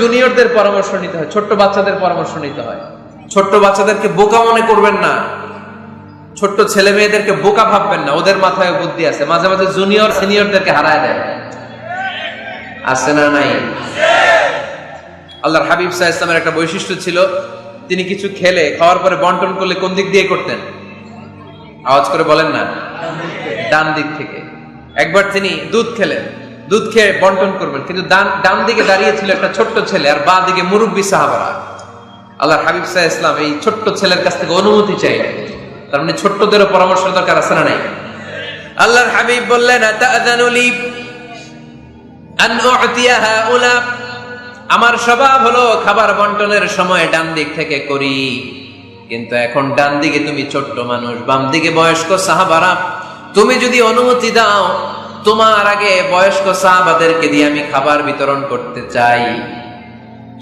জুনিয়রদের পরামর্শ নিতে হয়, ছোট্ট বাচ্চাদের পরামর্শ নিতে হয়। ছোট্ট বাচ্চাদেরকে বোকা মনে করবেন না, ছোট্ট ছেলে মেয়েদেরকে বোকা ভাববেন না, ওদের মাথায় বুদ্ধি আছে। মাঝে মাঝে জুনিয়র সিনিয়রদেরকে হারায় দেয়, আছে না নাই? আল্লাহর হাবিব সাল্লাল্লাহু আলাইহি ওয়াসাল্লামের একটা বৈশিষ্ট্য ছিল, তিনি কিছু খেলে খাওয়ার পরে বন্টন করলে কোন দিক দিয়ে করতেন? আওয়াজ করে বলেন না, ডান দিক থেকে। একবার তিনি দুধ খেলেন, দুধ খেয়ে বন্টন করবেন, কিন্তু ডান দিকে দাঁড়িয়ে ছিল একটা ছোট্ট ছেলে আর বাঁ দিকে মুরব্বী সাহাবারা। আল্লাহর হাবিব সাল্লাল্লাহু আলাইহি ওয়াসাল্লাম এই ছোট্ট ছেলের কাছ থেকে অনুমতি চাইলেন। তার মানে ছোট্টদেরও পরামর্শ দরকার, আছে না নাই? আল্লাহর হাবিব বললেন, আতাযানু লি আন উ'তিয়া হাউলা, আমার স্বভাব হলো খাবার বন্টনের সময় ডান দিক থেকে করি, কিন্তু এখন ডান দিকে তুমি ছোট্ট মানুষ, বাম দিকে বয়স্ক সাহাবারা, তুমি যদি অনুমতি দাও তোমার আগে বয়স্ক সাহাবাদেরকে দিয়ে আমি খাবার বিতরণ করতে চাই।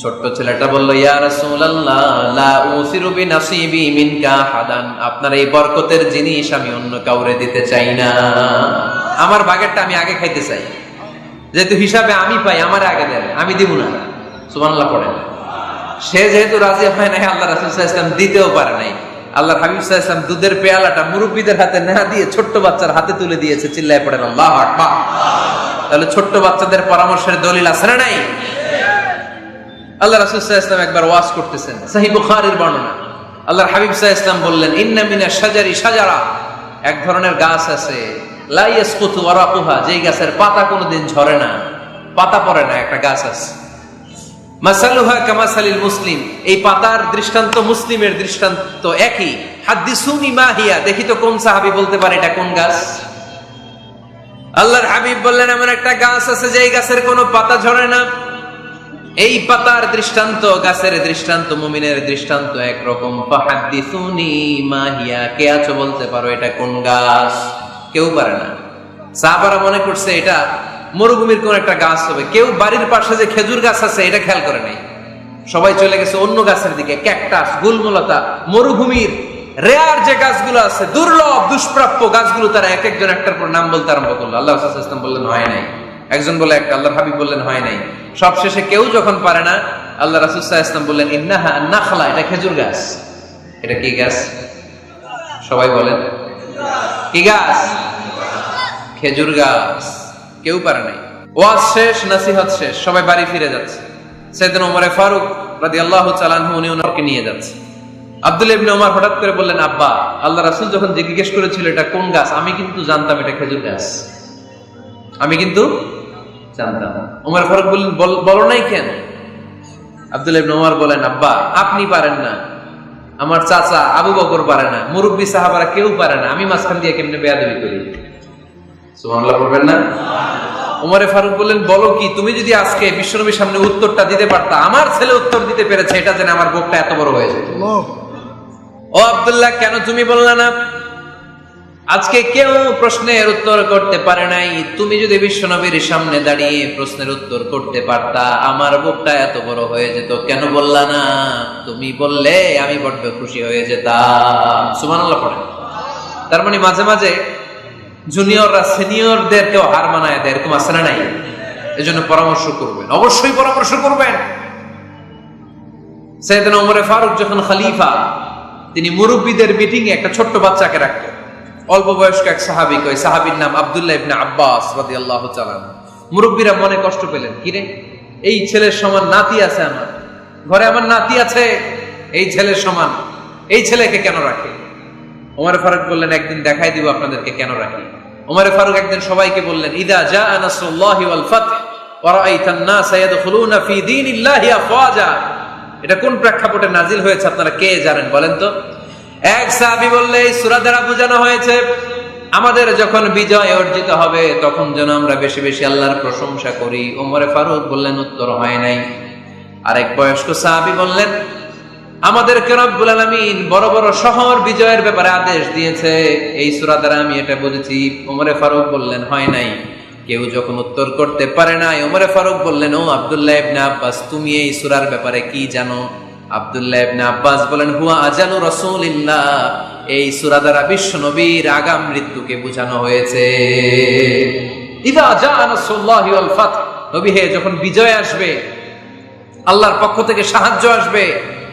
ছোট্ট ছেলেটা বলল, ইয়া রাসূলুল্লাহ লা উসিরু বিনাসিবি মিনকা হাদান, আপনার এই বরকতের জিনিস আমি অন্য কাউরে দিতে চাই না, আমার ভাগেরটা আমি আগে খাইতে চাই, যেহেতু হিসাবে আমি পাই আমার আগে দেন, আমি দিব না। সুবহানাল্লাহ পড়েন। সে যেহেতু রাজি হয় নাই, আল্লাহ রাসূল সাল্লাল্লাহু আলাইহি ওয়াসাল্লাম দিতেও পারে নাই। আল্লাহর হাবিব সাল্লাল্লাহু আলাইহি ওয়াসাল্লাম দুধের পেয়ালাটা মুরব্বিদের হাতে না দিয়ে ছোট্ট বাচ্চার হাতে তুলে দিয়েছে। চিল্লায় পড়েন আল্লাহু আকবার। তাহলে ছোট্ট বাচ্চাদের পরামর্শের দলিল আছে না নাই? আল্লাহ রাসূল সাল্লাল্লাহু আলাইহি ওয়াসাল্লাম একবার ওয়াজ করতেছেন, সহিহ বুখারীর বর্ণনা। আল্লাহর হাবিব সাল্লাল্লাহু আলাইহি ওয়াসাল্লাম বললেন, ইন্না মিনাশ শাজারি শাজারা, এক ধরনের গাছ আছে, লা ইয়াসকুতু ওয়ারাকুহা, যেই গাছের পাতা কোনোদিন ঝরে না, পাতা পড়ে না, একটা গাছ আছে। মাসালুহা কামাসালিল মুসলিম, এই পাতার দৃষ্টান্ত মুসলিমের দৃষ্টান্ত একই। হাদিসুনি মা হিয়া, দেখি তো কোন সাহাবী বলতে পারে এটা কোন গাছ? আল্লাহর হাবিব বললেন, এমন একটা গাছ আছে যেই গাছের কোনো পাতা ঝরে না। এই পাতার দৃষ্টান্ত, গাছের দৃষ্টান্ত, মুমিনের দৃষ্টান্ত একরকম। ফাহাদিসুনি মা হিয়া, কে আছো বলতে পারো এটা কোন গাছ? কেউ পারে না। সাহাবারা মনে করছে এটা মরুভূমির কোন একটা গাছ হবে। কেউ বাড়ির পাশে যে খেজুর গাছ আছে এটা খেয়াল করে নাই, সবাই চলে গেছে অন্য গাছের দিকে। ক্যাকটাস, গুলমলতা, মরুভূমির রেয়ার যে গাছগুলো আছে, দুর্লভ দুষ্প্রাপ্য গাছগুলো তারা এক একজন একটার পর নাম বলতে আরম্ভ করলো। আল্লাহ রাসূল সাল্লাল্লাহু আলাইহি ওয়াসাল্লাম বললেন হয় নাই, একজন বলে একটা, আল্লাহর হাবিব বললেন হয় নাই। সবশেষে কেউ যখন পারে না, আল্লাহ রাসূল সাল্লাল্লাহু আলাইহি ওয়াসাল্লাম বললেন, ইন্নাহা নাখলা, এটা খেজুর গাছ। এটা কি গাছ? সবাই বলেন, কি গাছ? খেজুর গাছ। কেউ পারে নাই। ওয়াজ শেষ, নসিহত শেষ, সবাই বাড়ি ফিরে যাচ্ছে। সাইয়েদনা ওমর ফারুক রাদিয়াল্লাহু তাআলা আনহু উনি ওনাকে নিয়ে যাচ্ছে। আব্দুল্লাহ ইবনে ওমর হঠাৎ করে বললেন, আব্বা, আল্লাহ রাসূল যখন জিজ্ঞেস করেছিল এটা কোন গাছ, আমি কিন্তু জানতাম এটা খেজুর গাছ, আমি কিন্তু জানতাম। ওমর ফারুক বললেন, বলো নাই কেন? আব্দুল্লাহ ইবনে ওমর বলেন, আব্বা আপনি পারেন না, আমার চাচা আবু বকর পারে না, মুরব্বী সাহাবারা কেউ পারে না, আমি মাঝখান দিয়ে কেমনে বেয়াদবি করি? সুবহানাল্লাহ বলবেন না? ওমর ফারুক বললেন, বলো কি, তুমি যদি আজকে বিশ্বনবীর সামনে উত্তরটা দিতে পারতা, আমার ছেলে উত্তর দিতে পেরেছে এটা জেনে আমার বুকটা এত বড় হয়ে যেত। ও আব্দুল্লাহ, কেন তুমি বললা না? আজকে কেউ প্রশ্নের উত্তর করতে পারে নাই, তুমি যদি বিশ্বনবীর সামনে দাঁড়িয়ে প্রশ্নের উত্তর করতে পারতা, আমার বুকটা এত বড় হয়ে যেত। কেন বললা না? তুমি বললে আমি বড্ড খুশি হয়ে যেতাম। সুবহানাল্লাহ পড়েন। তার মানে মাঝে মাঝে জুনিয়ররা সিনিয়রদেরকেও হার মানায় দেয়, এরকম আছে না নাই? এজন্য পরামর্শ করবেন, অবশ্যই পরামর্শ করবেন। সাইয়েদনা ওমর ফারুক যখন খলিফা, তিনি মুরব্বীদের মিটিং এ একটা ছোট্ট বাচ্চাকে রাখতেন, অল্প বয়স্ক এক সাহাবী, ওই সাহাবীর নাম আব্দুল্লাহ ইবনে আব্বাস রাদিয়াল্লাহু তাআলা। মুরব্বীরা মনে কষ্ট পেলেন, কিরে এই ছেলের সমান নাতি আছে আমার ঘরে, আমার নাতি আছে এই ছেলের সমান, এই ছেলেকে কেন রাখে? ওমর ফারুক বললেন, একদিন দেখাই দিব আপনাদেরকে কেন রাখি। ওমর ফারুক একদিন সবাইকে বললেন, ইদা জাআ নাসরুল্লাহি ওয়াল ফাতহ ওয়া রাআইতান নাসা ইয়াদখুলুনা ফি দীনিল্লাহি আফওয়াজা, এটা কোন প্রেক্ষাপটে নাজিল হয়েছে আপনারা কে জানেন বলেন তো? এক সাহাবী বললে, এই সূরা দ্বারা বোঝানো হয়েছে আমাদের যখন বিজয় অর্জিত হবে তখন যেন আমরা বেশি বেশি আল্লাহর প্রশংসা করি। ওমর ফারুক বললেন, উত্তর হয় নাই। আরেক বয়স্ক সাহাবী বললেন, আমাদেরকে রব্বুল আলামিন বড় বড় শহর বিজয়ের ব্যাপারে আদেশ দিয়েছে, এই সূরা দ্বারা আমি এটা বুঝেছি। ওমর ফারুক বললেন, হয় নাই। কেউ যখন উত্তর করতে পারে নাই, ওমর ফারুক বললেন, ও আব্দুল্লাহ ইবনে আব্বাস, তুমি এই সূরার ব্যাপারে কি জানো? আব্দুল্লাহ ইবনে আব্বাস বলেন, হুয়া আজানু রাসূলিল্লাহ, এই সূরা দ্বারা বিশ্ব নবীর আগাম মৃত্যুকে বোঝানো হয়েছে। ইদা জাআ নাসরুল্লাহি ওয়াল ফাতহ, নবী হে যখন বিজয় আসবে আল্লাহর পক্ষ থেকে সাহায্য আসবে।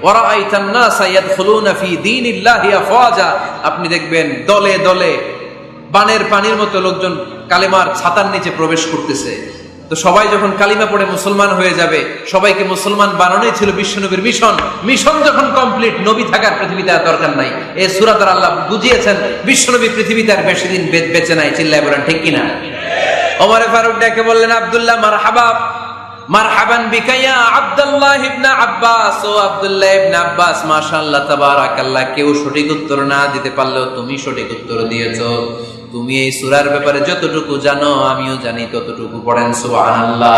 ওয়ারাআইতান নাসা ইয়াদখুলুনা ফি দীনিল্লাহি আফওয়াজা, আপনি দেখবেন দলে দলে বানের পানির মতো লোকজন কালেমার ছাতার নিচে প্রবেশ করতেছে। তো সবাই যখন কালিমা পড়ে মুসলমান হয়ে যাবে, সবাইকে মুসলমান বানানোই ছিল বিশ্বনবীর মিশন। মিশন যখন কমপ্লিট, নবী থাকার পৃথিবীতে আর দরকার নাই। এই সূরা দ্বারা আল্লাহ বুঝিয়েছেন বিশ্বনবী পৃথিবীতে আর বেশি দিন বেঁচে নাই। চিল্লায় বলেন ঠিক কিনা? ওমর ফারুক ডেকে বললেন, আব্দুল্লাহ মারহাবা, মারহাবান বিকা ইয়া আব্দুল্লাহ ইবনে আব্বাস। ও আব্দুল্লাহ ইবনে আব্বাস, মাশাআল্লাহ তাবারাকাল্লাহ। কেউ সঠিক উত্তর না দিতে পারলেও তুমি সঠিক উত্তর দিয়েছো। তুমি এই সূরার ব্যাপারে যতটুকু জানো আমিও জানি ততটুকু। পড়েন সুবহানাল্লাহ।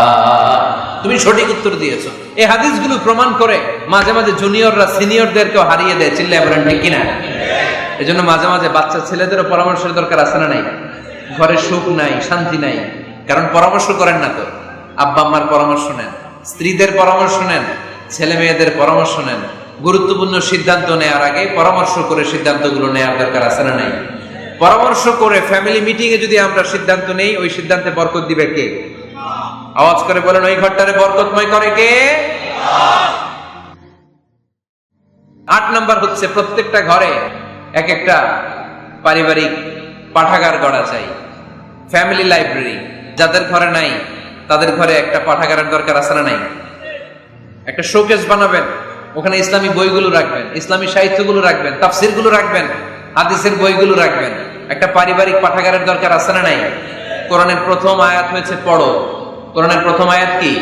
তুমি সঠিক উত্তর দিয়েছো। এই হাদিসগুলো প্রমাণ করে মাঝে মাঝে জুনিয়ররা সিনিয়রদেরকেও হারিয়ে দেয়। চিল্লায় বলেন ঠিক কিনা? এজন্য মাঝে মাঝে বাচ্চা ছেলেদেরও পরামর্শের দরকার আছে না নাই? ঘরে সুখ নাই, শান্তি নাই, কারণ পরামর্শ করেন না তো। আব্বা আম্মার পরামর্শ নেন, স্ত্রীদের পরামর্শ নেন, ছেলে মেয়েদের পরামর্শ নেন। গুরুত্বপূর্ণ সিদ্ধান্ত নেওয়ার আগে পরামর্শ করে সিদ্ধান্তগুলো নেওয়ার দরকার আছে না নাই? পরামর্শ করে ফ্যামিলি মিটিং এ যদি আমরা সিদ্ধান্ত নেই, ওই সিদ্ধান্তে বরকত দিবে কে? আওয়াজ করে বলেন, ওই ঘরটারে বরকতময় করে কে? 8 নাম্বার হচ্ছে প্রত্যেকটা ঘরে এক একটা পারিবারিক পাঠাগার গড়া চাই, ফ্যামিলি লাইব্রেরি। যাদের ঘরে নাই তাদের ঘরে একটা পাঠাগারের দরকার আছে না নাই? একটা শোকেস বানাবেন, ওখানে ইসলামী বইগুলো রাখবেন, ইসলামী সাহিত্যগুলো রাখবেন, তাফসিরগুলো রাখবেন, হাদিসের বইগুলো রাখবেন। একটা পারিবারিক পাঠাগারের দরকার আছে না নাই? কোরআনের প্রথম আয়াত হয়েছে পড়ো। কোরআনের প্রথম আয়াত কি?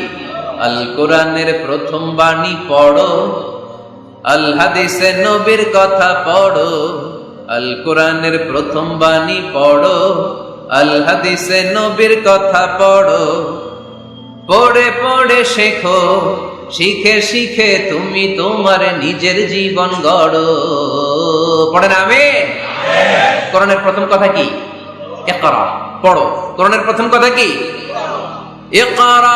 আল কোরআনের প্রথম বাণী পড়ো, আল হাদিসে নবীর কথা পড়ো। আল কোরআনের প্রথম বাণী পড়ো, আল হাদিসে নবীর কথা পড়ো। পড়ে পড়ে শেখো, শিখে শিখে তুমি তোমার নিজের জীবন গড়ো। পড়েন আমিন। কোরআনের প্রথম কথা কি? ইকরা, পড়ো। কোরআনের প্রথম কথা কি? ইকরা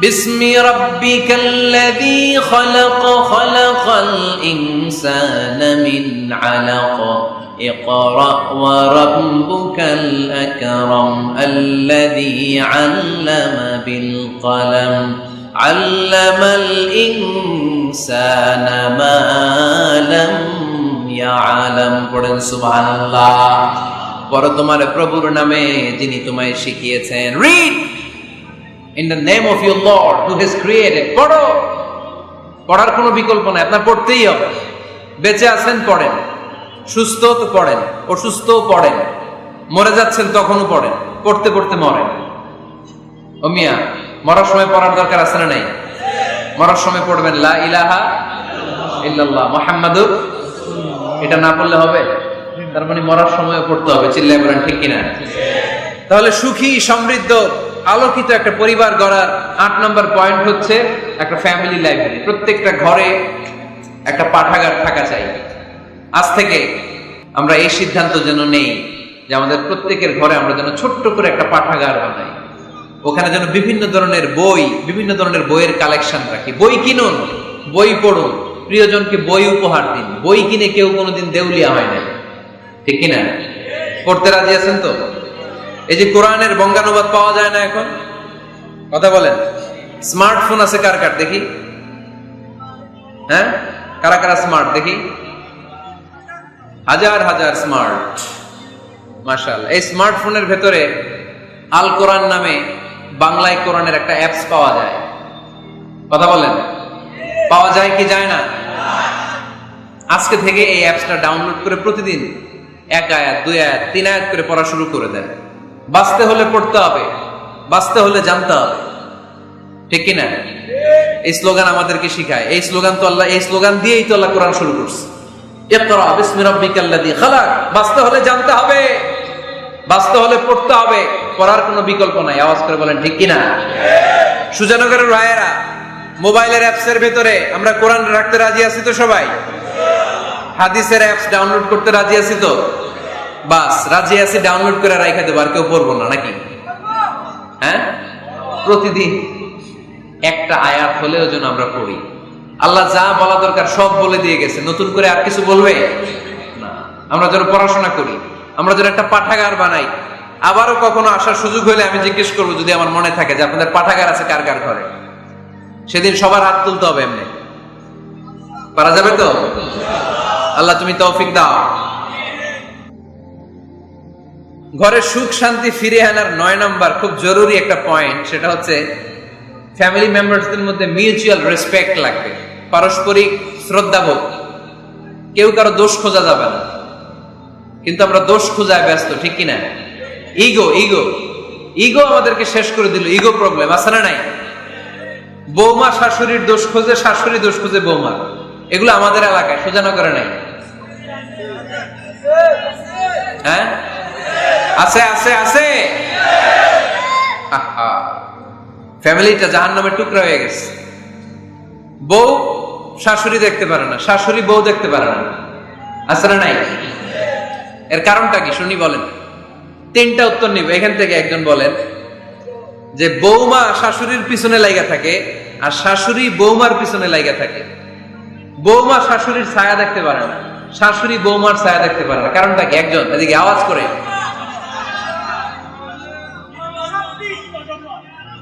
বিসমি রাব্বিকাল্লাযী খালাক, খালাকাল ইনসানা মিন আলাক। ইকরা ওয়া রাব্বুকাল আকরাম আল্লাযী আল্লামা বিল কলম আল্লামাল ইনসানা মা লাম ইয়ালাম। পড়েন সুবহানাল্লাহ। পড়ো তোমার প্রভুর নামে যিনি তোমায় শিখিয়েছেন। Read in the name of your Lord who has created. পড়ো, পড়ার কোনো বিকল্প নাই, আপনার পড়তেই হবে। বেঁচে আছেন পড়েন, সুস্থ তো পড়েন, অসুস্থ পড়েন, মরে যাচ্ছেন তখনও পড়েন, পড়তে পড়তে মরেন। ও মিয়া, মরার সময় পড়ার দরকার আছে না নাই? মরার সময় পড়বেন লা ইলাহা ইল্লাল্লাহ মুহাম্মাদুর। এটা না পড়লে হবে? তার মানে মরার সময় পড়তে হবে। চিল্লায় বলেন ঠিক কিনা? তাহলে সুখী, সমৃদ্ধ, আলোকিত একটা পরিবার গড়ার 8 নম্বর পয়েন্ট হচ্ছে একটা ফ্যামিলি লাইব্রেরি। প্রত্যেকটা ঘরে একটা পাঠাগার থাকা চাই। আজ থেকে আমরা এই সিদ্ধান্ত যেন নেই যে আমাদের প্রত্যেকের ঘরে আমরা যেন ছোট্ট করে একটা পাঠাগার বানাই। ওখানে যেন বিভিন্ন ধরনের বই, বিভিন্ন ধরনের বইয়ের কালেকশন রাখি। বই কিনুন, বই পড়ুন, প্রিয়জনকে বই উপহার দিন। বই কিনে কেউ কোনোদিন দেউলিয়া হয় না, ঠিক কিনা? পড়তে রাজি আছেন তো? এই যে কোরআনের বঙ্গানুবাদ পাওয়া যায় না এখন, কথা বলেন। স্মার্টফোন আছে কার কার দেখি? হ্যাঁ, কারা কারা স্মার্ট দেখি? হাজার হাজার স্মার্ট, মাশাআল্লাহ। এই স্মার্টফোনের ভেতরে আল কোরআন নামে বাংলায় কোরআনের একটা অ্যাপস পাওয়া যায়, কথা বলেন। পাওয়া যায় কি যায় না? আজকে থেকে এই অ্যাপসটা ডাউনলোড করে প্রতিদিন 1 আয়াত 2 আয়াত 3 আয়াত করে পড়া শুরু করে দেন। বাঁচতে হলে পড়তে হবে, বাঁচতে হলে জানতে হবে, ঠিক কিনা? এই স্লোগান আমাদেরকে শিখায়। এই স্লোগান তো আল্লাহ, এই স্লোগান দিয়েই তো আল্লাহ কোরআন শুরু করছে। ইকরা বিসমি রাব্বিকাল্লাযী খালাক। বাঁচতে হলে জানতে হবে, বাঁচতে হলে পড়তে হবে, পড়ার কোনো বিকল্প নাই। আওয়াজ করে বলেন ঠিক কিনা? সুজানগরের রায়েরা, মোবাইলের অ্যাপসের ভেতরে আমরা কোরআন রাখতে রাজি আছি তো সবাই? হাদিসের অ্যাপস ডাউনলোড করতে রাজি আছি তো? বাস রাজি আছি, ডাউনলোড করে রাখা দেবো, আর কেউ পড়বো না নাকি? হ্যাঁ, প্রতিদিন একটা আয়াত হলেও যেন আমরা পড়ি। আল্লাহ যা বলা দরকার সব বলে দিয়ে গেছে, নতুন করে আর কিছু বলবে না। আমরা যেন পড়াশোনা করি, আমরা যেন একটা পাঠাগার বানাই। আবারও কখনো আসার সুযোগ হলে আমি জিজ্ঞেস করবো, যদি আমার মনে থাকে, যে আপনাদের পাঠাগার আছে কার কার ঘরে? সেদিন সবার হাত তুলতে হবে। এমনি পারা যাবে তো? আল্লাহ তুমি তৌফিক দাও। ঘরে সুখ শান্তি ফিরে আনার 9 নম্বর খুব জরুরি একটা পয়েন্ট, সেটা হচ্ছে ফ্যামিলি মেম্বারসদের মধ্যে মিউচুয়াল রেসপেক্ট লাগবে, পারস্পরিক শ্রদ্ধাবোধ। কেউ কারো দোষ খোঁজা যাবে না, কিন্তু আমরা দোষ খোঁজায় ব্যস্ত, ঠিক কিনা? ইগো ইগো ইগো আমাদেরকে শেষ করে দিল। ইগো প্রবলেম আছে না নাই? বৌমা শাশুড়ির দোষ খোঁজে, শাশুড়ি দোষ খোঁজে বৌমা। এগুলো আমাদের এলাকায়, সোজানো করে নাই? হ্যাঁ, আছে আছে আছে। ফ্যামিলিটা জাহান্নামের টুকরা হয়ে গেছে। বউ শাশুড়ি দেখতে পারে না, শাশুড়ি বউ দেখতে পারে না, আছে না নাই? এর কারণটা কি শুনি, বলেন। 3টা উত্তর নিব এখান থেকে। একজন বলেন যে বৌমা শাশুড়ির পিছনে লাগা থাকে, আর শাশুড়ি বৌমার পিছনে লাগা থাকে। বৌমা শাশুড়ির ছায়া দেখতে পারে না, শাশুড়ি বৌমার ছায়া দেখতে পারে না। কারণটা কি? একজন এদিকে আওয়াজ করে।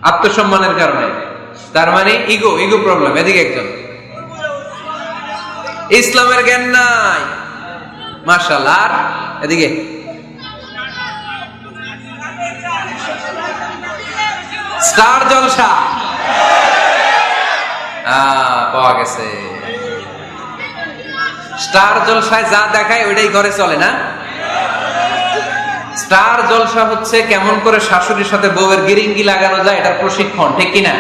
আত্মসম্মানের কারণে। তার মানে ইগো ইগো প্রবলেম। এদিকে একজন। ইসলামের জ্ঞান নাই, মাশাআল্লাহ। আর এদিকে স্টার জলসা পাওয়া গেছে। স্টার জলসায় যা দেখায় ওইটাই ঘরে চলে না? স্টার জলসা হচ্ছে কেমন করে শাশুড়ির সাথে বউয়ের গিরিঙ্গি লাগানো যায়, এটার প্রশিক্ষণ, ঠিক কিনা?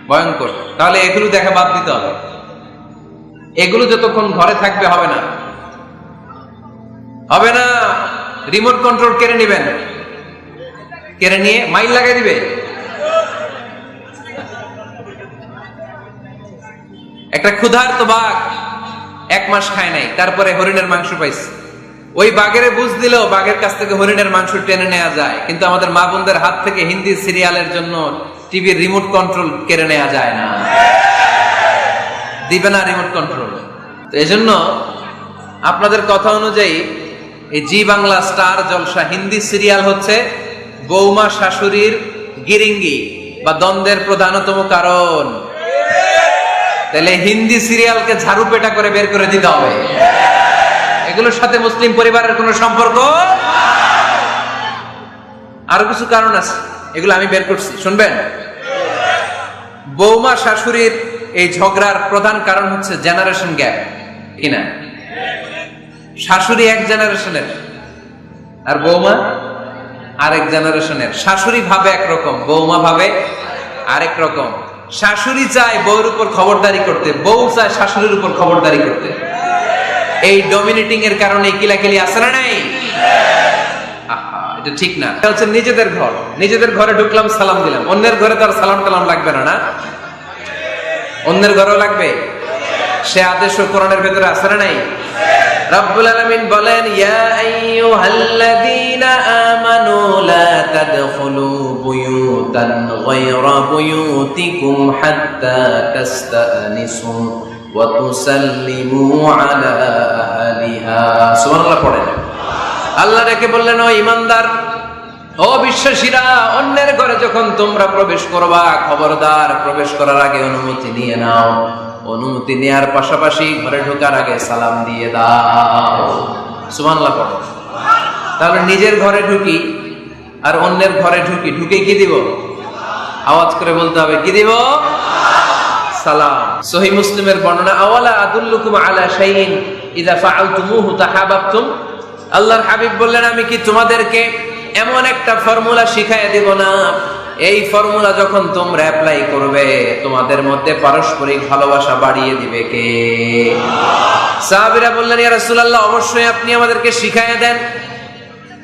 ভয়ঙ্কর। তাহলে এগুলো দেখা বাদ দিতে হবে। এগুলো যতক্ষণ ঘরে থাকবে হবে না, হবে না। রিমোট কন্ট্রোল কেড়ে নিবেন, কেড়ে নিয়ে মাইল লাগাই দিবে। একটা ক্ষুধার্ত বাঘ 1 মাস খায় নাই, তারপরে হরিণের মাংস পাইছে। ওই বাঘের বুঝ দিলেও বাঘের কাছ থেকে হরিণের মাংস টেনে নেওয়া যায়, কিন্তু আমাদের মা বোনদের হাত থেকে হিন্দি সিরিয়ালের জন্য টিভির রিমোট কন্ট্রোল কেড়ে নেওয়া যায় না। দিবে না রিমোট কন্ট্রোল। তো এজন্য আপনাদের কথা অনুযায়ী এই জি বাংলা স্টার জলসা হিন্দি সিরিয়াল হচ্ছে বৌমা শাশুড়ির গিরিঙ্গি বা দ্বন্দ্বের প্রধানতম কারণ। তাহলে হিন্দি সিরিয়ালকে ঝাড়ু পেটা করে বের করে দিতে হবে। এগুলোর সাথে মুসলিম পরিবারের কোনো সম্পর্ক। আরো কিছু কারণ আছে, এগুলো আমি বের করছি, শুনবেন। বৌমা শাশুড়ির এই ঝগড়ার প্রধান কারণ হচ্ছে জেনারেশন গ্যাপ, কিনা? শাশুড়ি এক জেনারেশনের আর বৌমা আরেক জেনারেশনের। শাশুড়ি ভাবে একরকম, বৌমা ভাবে আরেক রকম। শাশুড়ি চায় বউর উপর খবরদারি করতে, বউ চায় শাশুড়ির উপর খবরদারি করতে। এই ডমিনেটিং এর কারণে কিলাকিলি আছে না নাই? এটা ঠিক না। এটা হচ্ছে নিজেদের ঘর, নিজেদের ঘরে ঢুকলাম, সালাম দিলাম। অন্যের ঘরে তো আর সালাম টালাম লাগবে না, না? অন্যের ঘরেও লাগবে। সে আদেশ কোরআনের ভেতরে আছে না নাই? রব্বুল আলামিন বলেন, ইয়া আইয়ুহাল্লাযীনা আমানু লা তাদখুলু বুয়ুতান গায়রা বুয়ুতিকুম হাত্তা তাস্তানিসু ওয়া তুসাল্লিমু আলা আহলিহা। সুবহানাল্লাহ পড়েন। আল্লাহ ডেকে বললেন, ও ঈমানদার, ও বিশ্বাসীরা, অন্যের ঘরে যখন তোমরা প্রবেশ করবা, খবরদার প্রবেশ করার আগে অনুমতি নিয়ে নাও। অনুমতি নেওয়ার পাশাপাশি ঘরে ঢোকার আগে সালাম দিয়ে দাও। সুবহানাল্লাহ পড়ো। তাহলে নিজের ঘরে ঢুকি আর অন্যের ঘরে ঢুকি, ঢুকে কি দিব? আওয়াজ করে বলতে হবে, কি দিব? সালাম। সহিহ মুসলিমের বর্ণনা, আওয়ালা আদুল্লুকুম আলা শাইইন ইযা ফাআলতুমুহু তাহাব্বাতুম। আল্লাহর হাবিব বললেন, আমি কি তোমাদেরকে এমন একটা ফর্মুলা শিখাইয়া দিব না, এই ফর্মুলা যখন তোমরা অ্যাপ্লাই করবে তোমাদের মধ্যে পারস্পরিক ভালোবাসা বাড়িয়ে দিবে কে? সাহাবীরা বললেন, ইয়া রাসূলুল্লাহ, অবশ্যই আপনি আমাদেরকে শিখাইয়া দেন।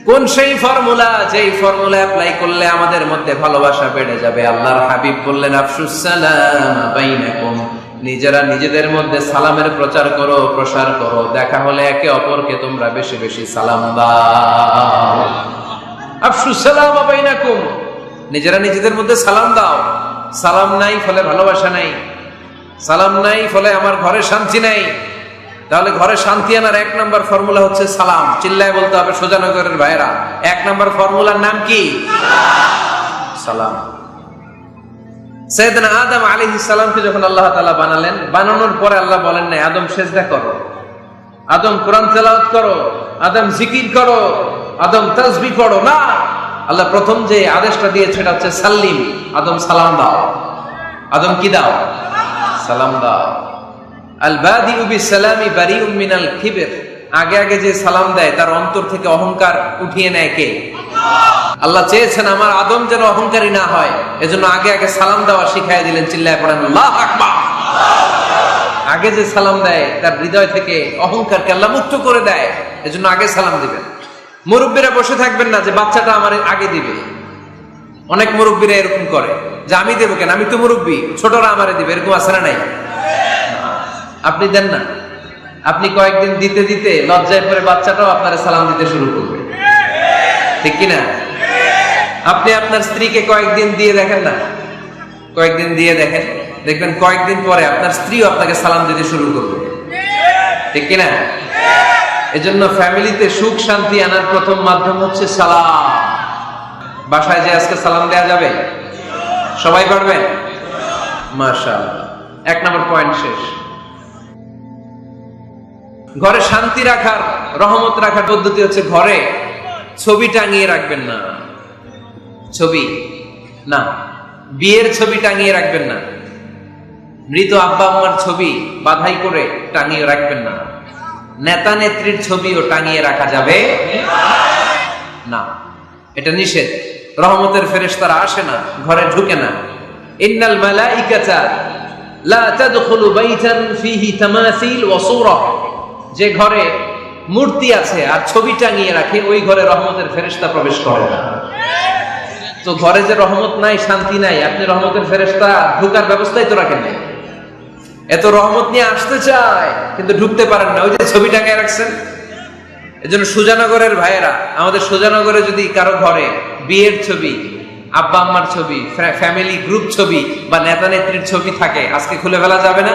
কোন সেই ফর্মুলা, যেই ফর্মুলা অ্যাপ্লাই করলে আমাদের মধ্যে ভালোবাসা বেড়ে যাবে? আল্লাহর হাবিব বললেন, আফশুস সালাম বাইনাকুম। নিজেরা নিজেদের মধ্যে সালামের প্রচার করো, প্রসার করো। দেখা হলে একে অপরকে তোমরা বেশি বেশি সালাম দাও। আফশুস সালাম বাইনাকুম, নিজেরা নিজেদের মধ্যে সালাম দাও। সালাম নাই ফলে ভালোবাসা নাই, সালাম নাই ফলে আমার ঘরে শান্তি নাই। তাহলে ঘরে শান্তি আনার 1 নম্বর ফর্মুলা হচ্ছে সালাম। চিল্লায় বলতে হবে সোজানগরের ভাইরা, 1 নম্বর ফর্মুলার নাম কি? সালাম। সাইয়েদনা আদম আলাইহিস সালামকে যখন আল্লাহ তাআলা বানালেন, বানানোর পরে আল্লাহ বলেন না আদম সিজদা করো, আদম কোরআন তেলাওয়াত করো, আদম জিকির করো, আদম তাসবিহ পড়ো, না। আল্লাহ প্রথম যে আদেশটা দিয়েছে সেটা হচ্ছে সাল্লিম, আদম সালাম দাও। আদম কি দাও? সালাম দাও। আল বাদিউ বিসসালামি বারিউম মিনাল কিবর, আগে আগে যে সালাম দেয় তার অন্তর থেকে অহংকার উঠিয়ে নেয় কে? আল্লাহ চেয়েছেন আমার আদম যেন অহংকারী না হয়, এজন্য আগে আগে সালাম দেওয়া শিখাই দিলেন। চিল্লায় পড়েন আল্লাহু আকবার। আগে যে সালাম দেয় তার হৃদয় থেকে অহংকারকে আল্লাহ মুক্ত করে দেয়, এজন্য আগে সালাম দিবেন। মুরব্বীরা বসে থাকবেন না যে বাচ্চাটা আমার আগে দিবে। অনেক মুরব্বীরা এরকম করে যে আমি দেবো কেন, আমি তো মুরব্বী, ছোটরা আমারে দিবে, এরকম আছে না নাই? আপনি দেন না। আপনি কয়েকদিন দিতে দিতে লজ্জায় পড়ে বাচ্চাটাও আপনার সালাম দিতে শুরু করবে, ঠিক কিনা? আপনি আপনার স্ত্রীকে কয়েকদিন দিয়ে দেখেন না, কয়েকদিন দিয়ে দেখেন, দেখবেন কয়েকদিন পরে আপনার স্ত্রীও আপনাকে সালাম দিতে শুরু করবে, ঠিক কিনা? এজন্য ফ্যামিলিতে সুখ শান্তি আনার প্রথম মাধ্যম হচ্ছে সালাম। বাসায় যে আজকে সালাম দেয়া যাবে, সবাই পারবেন? মাশাআল্লাহ। 1 নম্বর পয়েন্ট শেষ। ঘরে শান্তি রাখার, রহমত রাখার পদ্ধতি হচ্ছে ঘরে ছবি টাঙিয়ে রাখবেন না। ছবি না, বিয়ের ছবি টাঙিয়ে রাখবেন না। মৃত আব্বা আম্মার ছবি বাধাই করে টাঙিয়ে রাখবেন না। নেতা নেত্রীর ছবিও টাঙিয়ে রাখা যাবে না, এটা নিষেধ। রহমতের ফেরেশতারা আসে না, ঘরে ঢুকে না। ইন্নাল মালাইকাতা লা তাদখুলু বাইতান ফীহি তামাসিল ওয়া সূরা, যে ঘরে মূর্তি আছে আর ছবি টাঙিয়ে রাখে ওই ঘরে রহমতের ফেরেশতা প্রবেশ করে না। তো ঘরে যে রহমত নাই, শান্তি নাই, আপনি রহমতের ফেরেশতা ঢোকার ব্যবস্থাই তো রাখেন না। এত রহমত নিয়ে আসতে চায় কিন্তু ঢুকতে পারেন না, ওই যে ছবি টাঙিয়ে রাখছেন। এজন্য সুজানগরের ভাইয়েরা, আমাদের সুজানগরে যদি কারো ঘরে বিয়ের ছবি, আব্বা আম্মার ছবি, ফ্যামিলি গ্রুপ ছবি বা নেতা নেত্রীর ছবি থাকে, আজকে খুলে ফেলা যাবে না?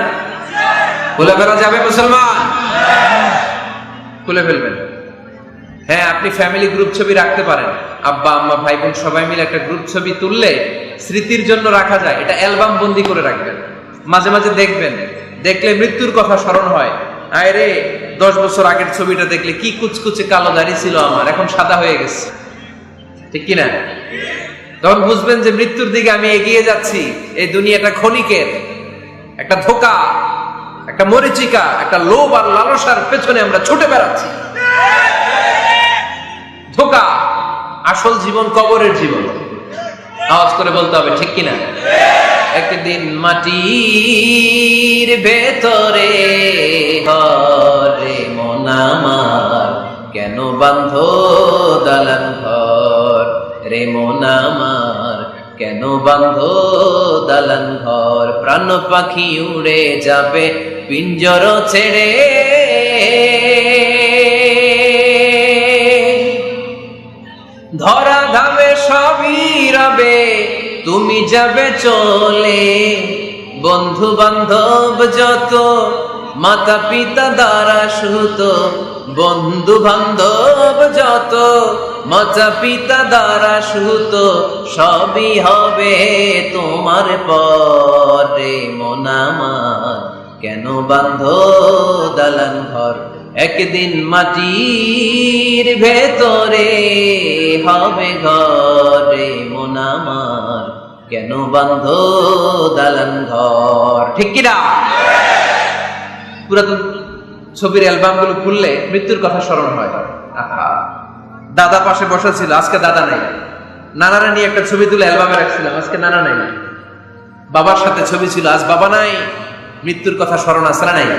খুলে ফেলা যাবে মুসলমান? খুলে ফেলবেন। হ্যাঁ, আপনি ফ্যামিলি গ্রুপ ছবি রাখতে পারেন। আব্বা আম্মা ভাই বোন সবাই মিলে একটা গ্রুপ ছবি তুললে স্মৃতির জন্য রাখা যায়। এটা অ্যালবাম বন্দি করে রাখবেন, মাঝে মাঝে দেখবেন, দেখলে মৃত্যুর কথা স্মরণ হয়। আয় রে, 10 বছর আগের ছবিটা দেখলে কি কুচকুচে কালো দাড়ি ছিল আমার, এখন সাদা হয়ে গেছে, ঠিক কিনা? তখন বুঝবেন যে মৃত্যুর দিকে আমি এগিয়ে যাচ্ছি। এই দুনিয়াটা ক্ষণিকের, একটা ধোঁকা, একটা মরিচিকা, একটা লোভ আর লালসার পেছনে আমরা ছুটে বেড়াচ্ছি। ধোঁকা। আসল জীবন কবরের জীবন। আওয়াজ করে বলতে হবে, ঠিক কিনা? একদিন মাটির ভেতরে ঘরে মন আমার, কেন বান্ধ দালান ঘর রে মন আমার, কেন বান্ধ দালান ঘর। প্রাণ পাখি উড়ে যাবে পিঞ্জর ছেড়ে, ধরা ধামে সবই রবে, তুমি যাবে চলে। বন্ধু বান্ধব যত, মাতা পিতা দ্বারা সুত, বন্ধু বান্ধব যত, মাতা পিতা দ্বারা সুত, সবই হবে তোমার পরে মন আমার, কেন বান্ধ দালান ঘর। একদিন মাটির ভেতরে হবে ঘরে মন আমার, কেন বান্ধ দালান ঘর, ঠিক কিনা? পুরাতন ছবির অ্যালবাম গুলো খুললে মৃত্যুর কথা স্মরণ হয়। আহা, দাদা পাশে বসা ছিল, আজকে দাদা নাই। নানারা নিয়ে একটা ছবি তুলে অ্যালবামে রাখছিলাম, আজকে নানা নাই। বাবার সাথে ছবি ছিল, আজ বাবা নাই। মৃত্যুর কথা স্মরণ আছে না নাই?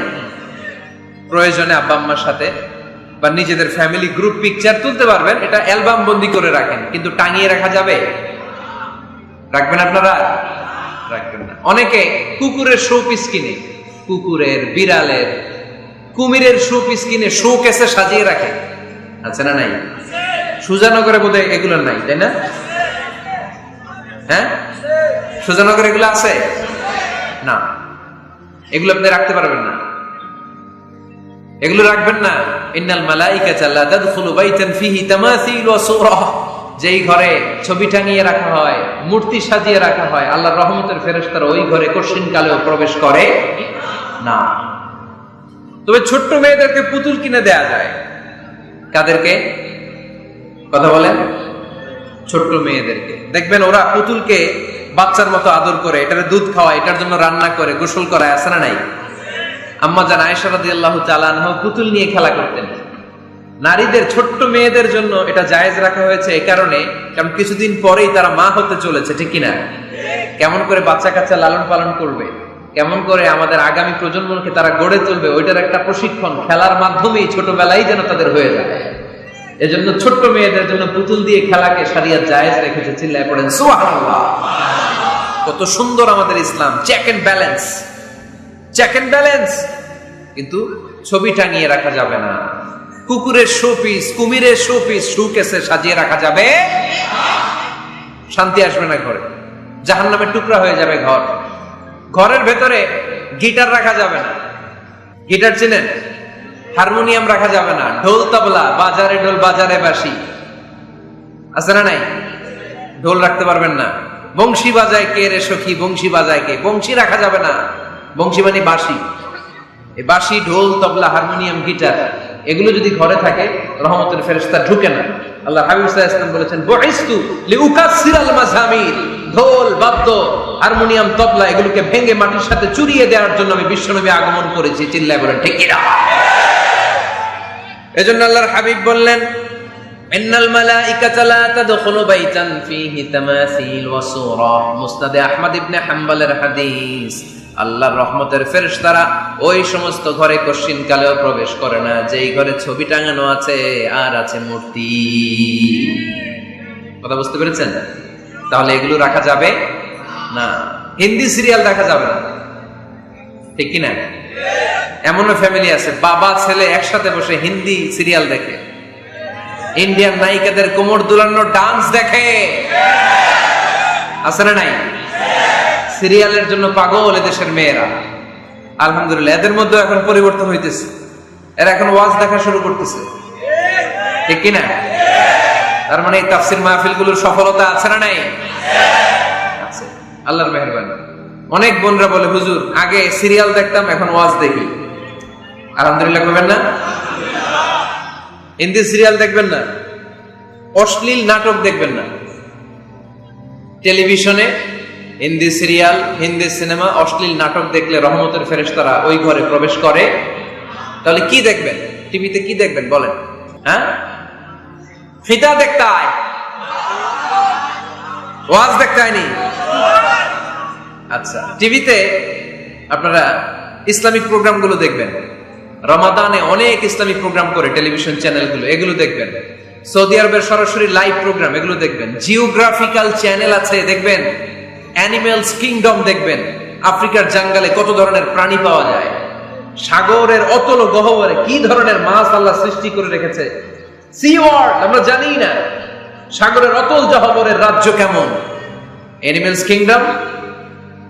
প্রয়োজনে আব্বা আম্মার সাথে বা নিজেদের ফ্যামিলি গ্রুপ পিকচার তুলতে পারবেন, এটা অ্যালবাম বন্দি করে রাখেন, কিন্তু টাঙিয়ে রাখা যাবে? রাখবেন আপনারা? রাখবেন না। অনেকে কুকুরের শো পিস কিনে, কুকুরের, বিড়ালের, কুমিরের শো পিস কিনে শো কেসে সাজিয়ে রাখে, আছে না নাই? সুজানগরে বোধহয় এগুলো নাই, তাই না? হ্যাঁ, সুজানগরে এগুলো আছে না? এগুলো আপনি রাখতে পারবেন না, এগুলো রাখবেন না। ইন্নাল মালাইকাতা লা তাদখুলু বাইতান ফীহি তামাসিল ওয়া সূরা, যেই ঘরে ছবি টাঙিয়ে রাখা হয়, মূর্তি সাজিয়ে রাখা হয়, আল্লাহর রহমতের ফেরেশতারা ওই ঘরে কঠিন কালেও প্রবেশ করে না। তবে ছোট্ট মেয়েদেরকে পুতুল কিনে দেয়া যায়। কাদেরকে? কথা বলেন। ছোট্ট মেয়েদেরকে দেখবেন ওরা পুতুলকে বাচ্চার মতো আদর করে, এটার দুধ খাওয়ায়, এটার জন্য রান্না করে, গোসল করায়, আছে না নাই? আম্মা জান আয়েশা রাদিয়াল্লাহু তাআলা আনহা পুতুল নিয়ে খেলা করতেন। নারীদের, ছোট্ট মেয়েদের জন্য এটা জায়েজ রাখা হয়েছে এই কারণে, কারণ কিছুদিন পরেই তারা মা হতে চলেছে, ঠিক কিনা? কেমন করে বাচ্চা কাচ্চা লালন পালন করবে, কেমন করে আমাদের আগামী প্রজন্মকে তারা গড়ে তুলবে, ওইটার একটা প্রশিক্ষণ খেলার মাধ্যমেই ছোটবেলায় যেন তাদের হয়ে যায়। এজন্য ছোট্ট মেয়েদের জন্য পুতুল দিয়ে খেলাকে শরিয়ত জায়েজ রেখেছে। চিল্লায় পড়েন সুবহানাল্লাহ। কত সুন্দর আমাদের ইসলাম, check and balance, check and balance. কিন্তু ছবি টাঙিয়ে রাখা যাবে না। কুকুরের শোপিস, কুমিরের শোপিস শোকেসে সাজিয়ে রাখা যাবে, শান্তি আসবে না ঘরে, জাহান্নামের টুকরা হয়ে যাবে ঘর। ঘরের ভেতরে গিটার রাখা যাবে না। গিটার চিনেন? হারমোনিয়াম রাখা যাবে না। ঢোল তবলা, বাজারে ঢোল বাজারে বাঁশি, আছে না নাই? ঢোল রাখতে পারবেন না। বংশী বাজায় কে রে সখী, বংশী বাজায় কে, বংশী রাখা যাবে না। বংশী মানে বাঁশি। এই বাঁশি, ঢোল, তবলা, হারমোনিয়াম, গিটার এগুলো যদি ঘরে থাকে রহমতের ফেরেশতা ঢুকে না। আল্লাহ হাবিব সাল্লাল্লাহু আলাইহি ওয়াসাল্লাম বলেছেন বুইস্তু লিউকাসসিরাল মাযামির, ঢোল, বাদ্য, হারমোনিয়াম, তবলা এগুলোকে ভেঙে মাটির সাথে চুরিয়ে দেওয়ার জন্য আমি বিশ্বনবী আগমন করেছি। চিল্লায় বলেন ঠিক কি না? এজন্য আল্লাহর হাবিব বললেন ইন্নাল মালাইকাতা লা তাদখুলু বাইতান ফীহি তামাসিল ওয়া সূরা। মুসনাদে আহমদ ইবনে হাম্বলের হাদিস। আল্লাহর রহমতের ফেরেশতারা ওই সমস্ত ঘরে কঠিন কালেও প্রবেশ করে না যেই ঘরে ছবি টাঙানো আছে আর আছে মূর্তি। কথা বুঝতে পেরেছেন? তাহলে এগুলো রাখা যাবে না। হিন্দি সিরিয়াল দেখা যাবে না, ঠিক কি না? এমনও ফ্যামিলি আছে বাবা ছেলে একসাথে বসে হিন্দি সিরিয়াল দেখে, ইন্ডিয়ান নায়িকাদের কোমর দুলানো ডান্স দেখে, আছে না নাই? সিরিয়ালের জন্য পাগল এদেশের মেয়েরা। আলহামদুলিল্লাহ এদের মধ্যে এখন পরিবর্তন হইতেছে, এরা এখন ওয়াজ দেখা শুরু করতেছে, ঠিক কিনা? তার মানে এই তাফসীর মাহফিলগুলোর সফলতা আছে না নাই? আছে, আল্লাহর মেহেরবানি। অনেক বোনরা বলে হুজুর আগে সিরিয়াল দেখতাম এখন ওয়াজ দেখি। আলহামদুলিল্লাহ করবেন না? হিন্দি সিরিয়াল দেখবেন না, অশ্লীল নাটক দেখবেন না। টেলিভিশনে হিন্দি সিরিয়াল, হিন্দি সিনেমা, অশ্লীল নাটক দেখলে রহমতের ফেরেশতারা ওই ঘরে প্রবেশ করে। তাহলে কি দেখবেন? টিভিতে কি দেখবেন বলেন? হ্যাঁ, ফিতা দেখতে হয়, ওয়াজ দেখতে হয়নি। আচ্ছা, টিভিতে আপনারা ইসলামিক প্রোগ্রামগুলো দেখবেন। রমাদানে অনেক ইসলামিক প্রোগ্রাম করে টেলিভিশন চ্যানেলগুলো, এগুলো দেখবেন। সৌদি আরবের সরাসরি লাইভ প্রোগ্রাম এগুলো দেখবেন। জিওগ্রাফিক্যাল চ্যানেল আছে, দেখবেন। অ্যানিমেলস কিংডম দেখবেন। আফ্রিকার জঙ্গলে কত ধরনের প্রাণী পাওয়া যায়, সাগরের অতল গহ্বরে কি ধরনের মাছ আল্লাহ সৃষ্টি করে রেখেছে, সি ওয়ার্ল্ড আমরা জানি না, সাগরের অতল গহ্বরের রাজ্য কেমন। অ্যানিমেলস কিংডম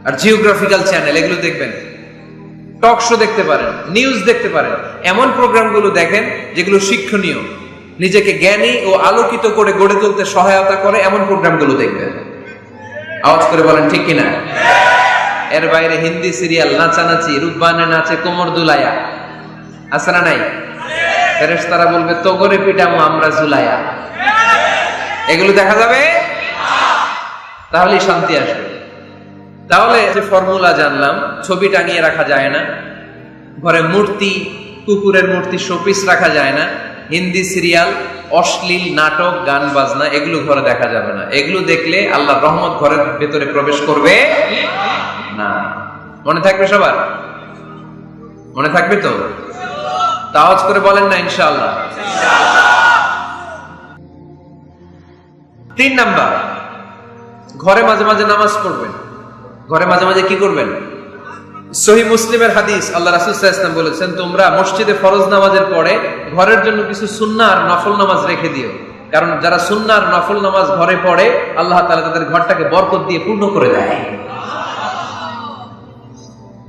আর জিওগ্রাফিক্যাল চ্যানেল এগুলো দেখবেন। টক শো দেখতে পারেন, নিউজ দেখতে পারেন। এমন প্রোগ্রামগুলো দেখেন যেগুলো শিক্ষণীয়, নিজেকে জ্ঞানী ও আলোকিত করে গড়ে তুলতে সহায়তা করে, এমন প্রোগ্রামগুলো দেখবেন। আওয়াজ করে বলেন ঠিক কিনা? এর বাইরে হিন্দি সিরিয়াল, নাচানাচি, রূপবানে নাচে কোমর দুলায়া, আছে না নাই? ফেরেশতারা বলবে তো করে পিটামো আমরা ঝুলায়া। এগুলো দেখা যাবে, তাহলেই শান্তি আসবে। তাহলে যে ফর্মুলা জানলাম, ছবি টাঙিয়ে রাখা যায় না, ঘরে মূর্তি, কুকুরের মূর্তি, শোপিস রাখা যায় না, হিন্দি সিরিয়াল, অশ্লীল নাটক, গান বাজনা এগুলো ঘরে দেখা যাবে না। এগুলো দেখলে আল্লাহর রহমত ঘরের ভেতরে প্রবেশ করবে না। মনে থাকবে সবার? মনে থাকবে তো? আওয়াজ করে বলেন না ইনশাআল্লাহ। 3 নাম্বার, ঘরে মাঝে মাঝে নামাজ পড়বেন। ঘরে মাঝে মাঝে কি করবেন? সহিহ মুসলিমের হাদিস, আল্লাহ রাসূল সাল্লাল্লাহু আলাইহি ওয়াসাল্লাম বলেছেন তোমরা মসজিদে ফরজ নামাজের পরে ঘরের জন্য কিছু সুন্নাহ আর নফল নামাজ রেখে দিও, কারণ যারা সুন্নাহ আর নফল নামাজ ঘরে পড়ে আল্লাহ তাআলা তাদের ঘরটাকে বরকত দিয়ে পূর্ণ করে দেয়।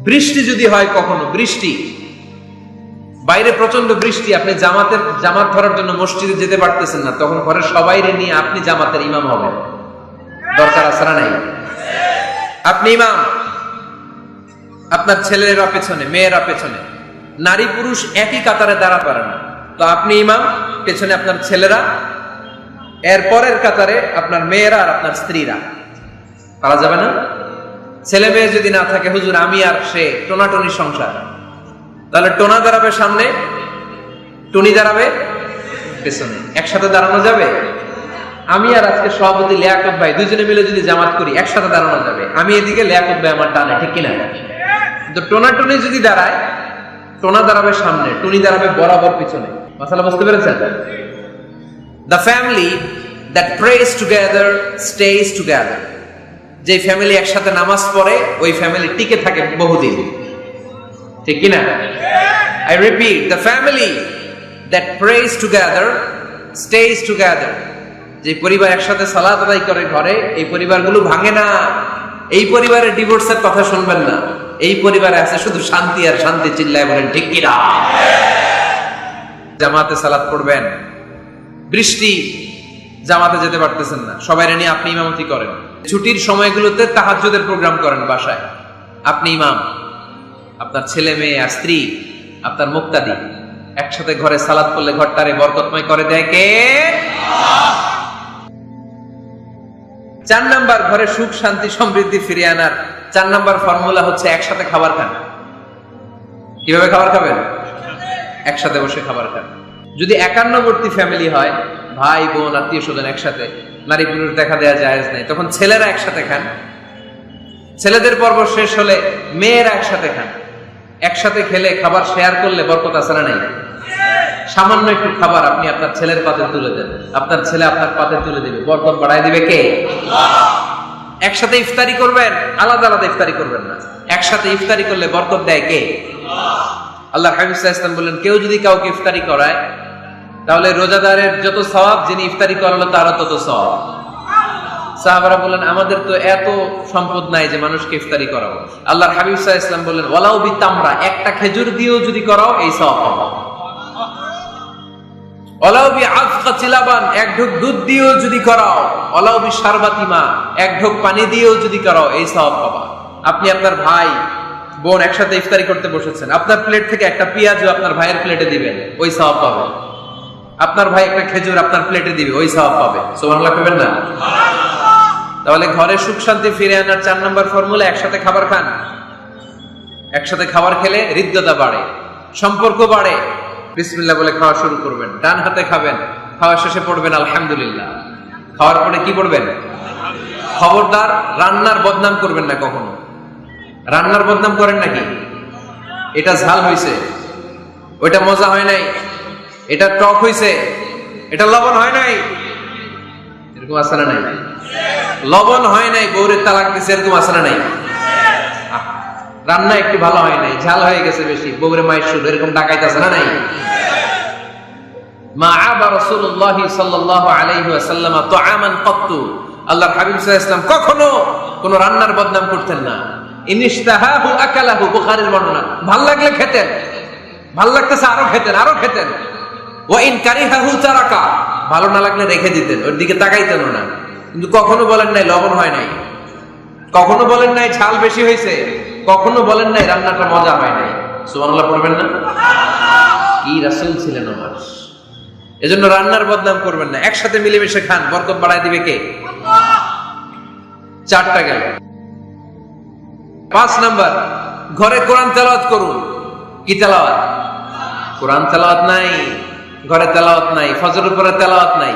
বৃষ্টি যদি হয়, কখনো বৃষ্টি বাইরে প্রচন্ড বৃষ্টি, আপনি জামাত ধরার জন্য মসজিদে যেতে পারতেছেন না, তখন ঘরের সবাইরে নিয়ে আপনি জামাতের ইমাম হবেন। দরকার আছে না নাই? আপনি ইমাম, আপনার ছেলেরা পেছনে, মেয়েরা পেছনে, নারী পুরুষ একই কাতারে দাঁড়া পারে না, তো আপনি ইমাম, পেছনে আপনার ছেলেরা, এর পরের কাতারে আপনার মেয়েরা আর আপনার স্ত্রীরা। পারা যাবে না? ছেলে মেয়ে যদি না থাকে, হুজুর আমি আর সে টোনাটনি সংসার, তাহলে টোনা দাঁড়াবে সামনে, টুনি দাঁড়াবে পেছনে, একসাথে দাঁড়ানো যাবে? আমি আর আজকে সভাপতি লিয়াকত ভাই দুজনে মিলে যদি জামাত করি, একসাথে দাঁড়ানো যাবে। আমি এদিকে, লিয়াকত ভাই আমার টানে, ঠিক কিনা? তো টোনা টুনি যদি দাঁড়ায়, টোনা দাঁড়াবে সামনে, টুনি দাঁড়াবে বরাবর পিছনে। মশালা বুঝতে পেরেছেন? The family that prays together stays together. যে ফ্যামিলি একসাথে নামাজ পড়ে, ওই ফ্যামিলি টিকে থাকে বহুদিন, ঠিক কিনা? I repeat, the family that prays together stays together. যে পরিবার একসাথে সালাত আদায় করে ঘরে, এই পরিবারগুলো ভাঙে না। এই পরিবারে ডিভোর্সের কথা শুনবেন না। এই পরিবারে আছে শুধু শান্তি আর শান্তি। চিল্লায় বলেন ঠিক কিনা? জামাতে সালাত পড়বেন, বৃষ্টি, জামাতে যেতে পারতেছেন না, সবাই নিয়ে আপনি ইমামতি করেন। ছুটির সময়গুলোতে তাহাজ্জুদের প্রোগ্রাম করেন বাসায়, আপনি ইমাম, আপনার ছেলে মেয়ে আর স্ত্রী, আপনার মুক্তাদি একসাথে ঘরে সালাত করলে ঘরটারে বরকতময় করে দেয় কে? 4 নাম্বার, ঘরে সুখ শান্তি সমৃদ্ধি ফিরিয়ে আনার 4 নাম্বার ফর্মুলা হচ্ছে একসাথে খাবার খান। কিভাবে খাবার খাবেন? একসাথে বসে খাবার খান। যদি একান্নবর্তী ফ্যামিলি হয়, ভাই বোন আত্মীয় স্বজন একসাথে, নারী পুরুষ দেখা দেয়া জায়েজ নাই, তখন ছেলেরা একসাথে খান। ছেলেদের পর্ব শেষ হলে মেয়েরা একসাথে খান। একসাথে খেলে, খাবার শেয়ার করলে বরকত আছে না নাই? সামান্য একটু খাবার আপনি আপনার ছেলের পাতে তুলে দেন, আপনার ছেলে আপনার পাতে তুলে দিবে, বরকত বাড়ায় দিবে কে? একসাথে ইফতারি করবেন, আলাদা আলাদা ইফতারি করবেন না। একসাথে ইফতারি করলে বরকত দেয় কে? আল্লাহ হাবিব সাল্লাল্লাহু আলাইহি ওয়াসাল্লাম বললেন, কেউ যদি কাউকে ইফতারি করায়, তাহলে রোজাদারের যত সওয়াব, যিনি ইফতারি করালো তারও তত সওয়াব। সাহাবারা বললেন, আমাদের তো এত সম্পদ নাই যে মানুষকে ইফতারি করাবো। আল্লাহর হাবিব সাল্লাল্লাহু আলাইহি ওয়াসাল্লাম বললেন, ওয়ালাউ বিতামরা, একটা খেজুর দিয়েও যদি করাও এই সওয়াব পাবে। ওয়ালাউ বিআফকাতি লাবান, এক ঢোক দুধ দিয়েও যদি করাও, ওয়ালাউ বিশারবাতিমা, এক ঢোক পানি দিয়েও যদি করাও, এই সওয়াব পাবা। আপনি আপনার ভাই বোন একসাথে ইফতারি করতে বসেছেন, আপনার প্লেট থেকে একটা পেঁয়াজও আপনার ভাইয়ের প্লেটে দিবেন, ওই সওয়াব পাবে। আপনার ভাই একটা খেজুর আপনার প্লেটে দিবে, ওই সওয়াব পাবে। সুবহানাল্লাহ কইবেন না? তাহলে ঘরে সুখ শান্তি ফিরে আনার 4 নাম্বার ফর্মুলা, একসাথে খাবার খান। একসাথে খাবার খেলে হৃদ্যতা বাড়ে, সম্পর্ক বাড়ে। বিসমিল্লাহ বলে খাওয়া শুরু করবেন, ডান হাতে খাবেন, খাওয়া শেষে পড়বেন আলহামদুলিল্লাহ। খাওয়ার পরে কি পড়বেন? খবরদার রান্নার বদনাম করবেন না কখনো। রান্নার বদনাম করেন নাকি? এটা ঝাল হয়েছে, ওইটা মজা হয় নাই, এটা টক হয়েছে, এটা লবণ হয় নাই, এরকম আছে না নাই? লবণ হয় নাই, বউরের তালাক দিছে, এরকম আছে না নাই? রান্না একটু ভালো হয় নাই, ঝাল হয়ে গেছে বেশি, বউরে মায়ের সুর, এরকম ডাকাইতে আছে না নাই? মা আবা রাসূলুল্লাহ সাল্লাল্লাহু আলাইহি ওয়াসাল্লাম তুআমান ক্বাত্তু, আল্লাহর হাবিব সাল্লাল্লাহু আলাইহি ওয়াসাল্লাম কখনো কোন রান্নার বদনাম করতেন না। ইনিশতাহাহু আকালাহু, বুখারীর বর্ণনা। ভাল লাগলে খেতেন, ভাল লাগতেছে আরো খেতেন, আরো খেতেন। ওয়া ইন কারিহাহু তারাকা, ভালো না লাগলে রেখে দিতেন, ওর দিকে তাকাইতেন না। কিন্তু কখনো বলেন নাই লবণ হয় নাই, কখনো বলেন নাই ঝাল বেশি হয়েছে, কখনো বলেন নাই রান্নাটা মজা হয় নাই। সুবহানাল্লাহ পড়বেন না? কি রাসূল ছিলেন আমার। এজন্য রান্নার বদনাম করবেন না, একসাথে মিলেমিশে খান, বরকত বাড়ায় দিবে কে? আল্লাহ। 4টা গেল। 5 নাম্বার, ঘরে কোরআন তেলাওয়াত করুন। কি তেলাওয়াত? কোরআন তেলাওয়াত নাই, ঘরে তেলাওয়াত নাই, ফজরের পরে তেলাওয়াত নাই,